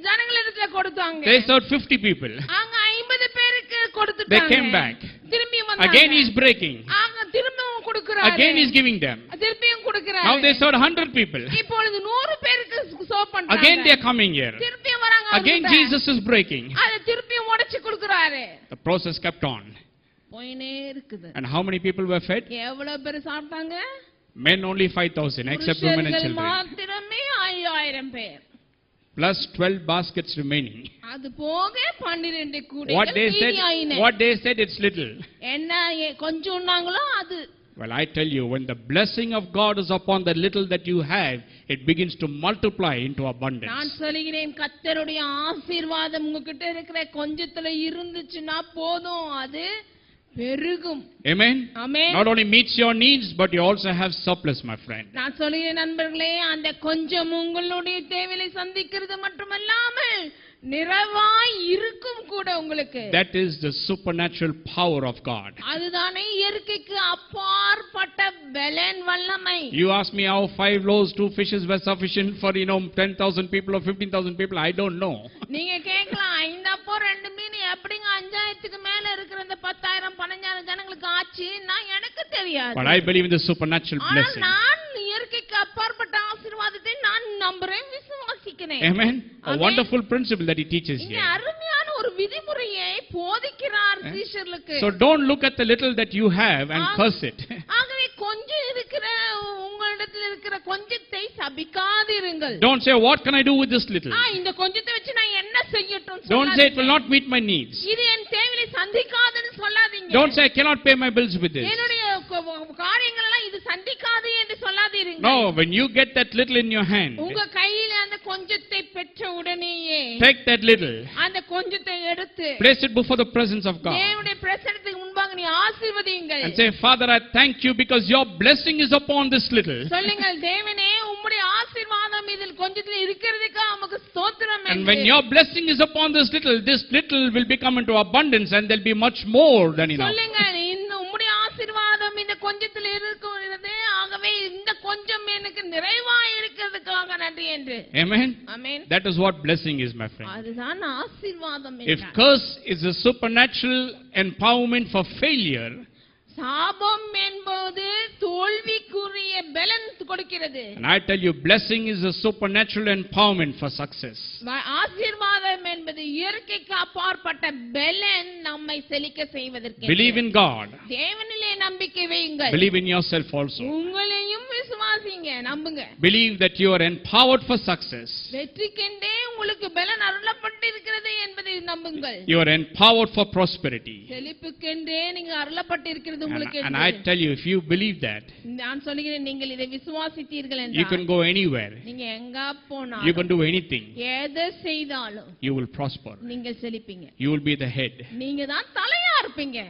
Speaker 2: ஜனங்களிடத்துல கொடுத்தாங்க.
Speaker 1: They served 50 people.
Speaker 2: அங்க 50 பேருக்கு கொடுத்துட்டாங்க.
Speaker 1: They came back.
Speaker 2: திரும்பி வந்தாங்க.
Speaker 1: Again he is breaking.
Speaker 2: அங்க திரும்பவும் கொடுக்கறாரு.
Speaker 1: Again he is giving them.
Speaker 2: திரும்பியும் கொடுக்கறாரு.
Speaker 1: Now they served 100 people.
Speaker 2: இப்பொழுது 100 பேருக்கு சர்வ் பண்றாங்க.
Speaker 1: Again they are coming here.
Speaker 2: திரும்பியும் வராங்க.
Speaker 1: Again Jesus is breaking.
Speaker 2: அத திரும்பியும் உடைச்சு கொடுக்கறாரு.
Speaker 1: The process kept on.
Speaker 2: போயினே இருக்குது.
Speaker 1: And how many people were fed?
Speaker 2: எவ்வளவு பேர் சாப்பிட்டாங்க?
Speaker 1: Men only 5,000 except women and children.
Speaker 2: மாத்திரமே 5000 பேர்.
Speaker 1: Plus 12 baskets remaining.
Speaker 2: அது போக 12 கூடைகள்
Speaker 1: What they said it's little.
Speaker 2: என்ன கொஞ்சம் உண்ணாங்களோ அது.
Speaker 1: Well, I tell you, when the blessing of God is upon the little that you have, it begins to multiply into abundance.
Speaker 2: நான் சொல்கிறேன், கர்த்தருடைய ஆசீர்வாதம் உங்ககிட்ட இருக்கிற கொஞ்சத்துல இருந்துச்சுன்னா போதும், அது பெருகும்.
Speaker 1: Amen.
Speaker 2: Amen.
Speaker 1: Not only meets your needs, but you also have surplus, my friend.
Speaker 2: நான் சொல்கிறேன் நண்பர்களே, அந்த கொஞ்சம் உங்களுடைய தேவையை சந்திக்கிறது மட்டுமல்லாமல் நிறைவாய் இருக்கும் கூட உங்களுக்கு.
Speaker 1: That is the supernatural power of God.
Speaker 2: அதுதானே இயற்கைக்கு அப்பாற்பட்ட பலன் வல்லமை.
Speaker 1: You ask me how 5 loaves 2 fishes were sufficient for 10,000 people or 15,000 people, I don't know.
Speaker 2: நீங்க கேக்கலாம், 5 அப்போ 2 மீன் எப்படிங்க 5000க்கு மேல இருக்கிற இந்த 10,000 15,000 ஜனங்களுக்கு ஆச்சு? நான் எனக்கு தெரியாது.
Speaker 1: But I believe in the supernatural blessing.
Speaker 2: நான் இயற்கைக்கு அப்பாற்பட்ட ஆசீர்வாதத்தை நான் நம்புறேன், விசுவாசிக்கிறேன்.
Speaker 1: Amen. A wonderful principle that he teaches
Speaker 2: இங்க
Speaker 1: here.
Speaker 2: அருமையான ஒரு விதிமுறையை போதிக்கிறார் சீஷர்களுக்கு.
Speaker 1: So don't look at the little that you have and curse it.
Speaker 2: ஆகவே கொஞ்சம் இருக்கிற உங்களிடத்தில் இருக்கிற கொஞ்சத்தை சபிக்காதிருங்கள்.
Speaker 1: Don't say, what can I do with this little?
Speaker 2: இந்த கொஞ்சத்தை வச்சு நான் என்ன செய்யட்டும்?
Speaker 1: Don't say it will not meet my needs.
Speaker 2: இது என் தேவையை சந்திக்காதுன்னு சொல்லாதீங்க.
Speaker 1: Don't say I cannot pay my bills with this.
Speaker 2: என்னுடைய காரியங்கள் எல்லாம் இது சந்திக்காது என்று சொல்லாதீங்க.
Speaker 1: No, when you get that little in your hand,
Speaker 2: உங்க கையில அந்த கொஞ்சத்தை பெற்ற உடனேயே
Speaker 1: take that little,
Speaker 2: அந்த கொஞ்சத்தை எடுத்து
Speaker 1: place it before the presence of God
Speaker 2: தேவனுடைய பிரசன்னத்துக்கு முன்பாக நீ ஆசீர்வதியுங்கள்.
Speaker 1: and say, Father, I thank you because your blessing is upon this little.
Speaker 2: சொல்லுங்கள், தேவனே உம்முடைய ஆசீர்வாதம் இதில் கொஞ்சத்தில் இருக்கிறதுக்கு உமக்கு ஸ்தோத்திரம்.
Speaker 1: And when your blessing is upon this little will become into abundance and there'll be much more than enough.
Speaker 2: சொல்லுங்கள், இந்த உம்முடைய ஆசீர்வாதம் இந்த கொஞ்சத்தில் இருக்கிறது, ஆகவே இந்த கொஞ்சம் எனக்கு நிறைவாய் இருக்கிறதுக்காக நன்றி என்று.
Speaker 1: Amen.
Speaker 2: Amen.
Speaker 1: That is what blessing is, my friend.
Speaker 2: அதுதான் ஆசீர்வாதம்.
Speaker 1: If curse is a supernatural empowerment for failure,
Speaker 2: சாபம் என்பது தோல்விக்குரிய பலன் கொடுக்கிறது.
Speaker 1: and I tell you, blessing is a supernatural empowerment for success.
Speaker 2: ஆசீர்வாதம் என்பது இயற்கைக்கு அப்பாற்பட்ட பலன் நம்மை செழிக்க செய்வதற்கு.
Speaker 1: Believe in God.
Speaker 2: தேவனிலே நம்பிக்கை வையுங்கள்.
Speaker 1: Believe in yourself also.
Speaker 2: உங்களையும் விசுவாசிங்க, நம்புங்க.
Speaker 1: Believe that you are empowered for success.
Speaker 2: வெற்றிக்கென்றே உங்களுக்கு பலன் அருளப்பட்டிருக்கிறது என்பதை நம்புங்கள்.
Speaker 1: You are empowered for prosperity.
Speaker 2: செழிப்புக்கென்றே நீங்க அருளப்பட்டிருக்கிறது உங்களுக்கு.
Speaker 1: And I tell you, if you believe that,
Speaker 2: நான் சொல்கிறேன், நீங்கள் இதை விசுவாசித்தீர்கள்
Speaker 1: you can
Speaker 2: என்றால்
Speaker 1: go anywhere.
Speaker 2: நீங்க எங்க போனாலும்,
Speaker 1: You can do anything.
Speaker 2: எதை செய்தாலும்
Speaker 1: You will prosper.
Speaker 2: நீங்கள் செழிப்பீங்க.
Speaker 1: You will be the head.
Speaker 2: நீங்க தான் தலையா இருப்பீங்க.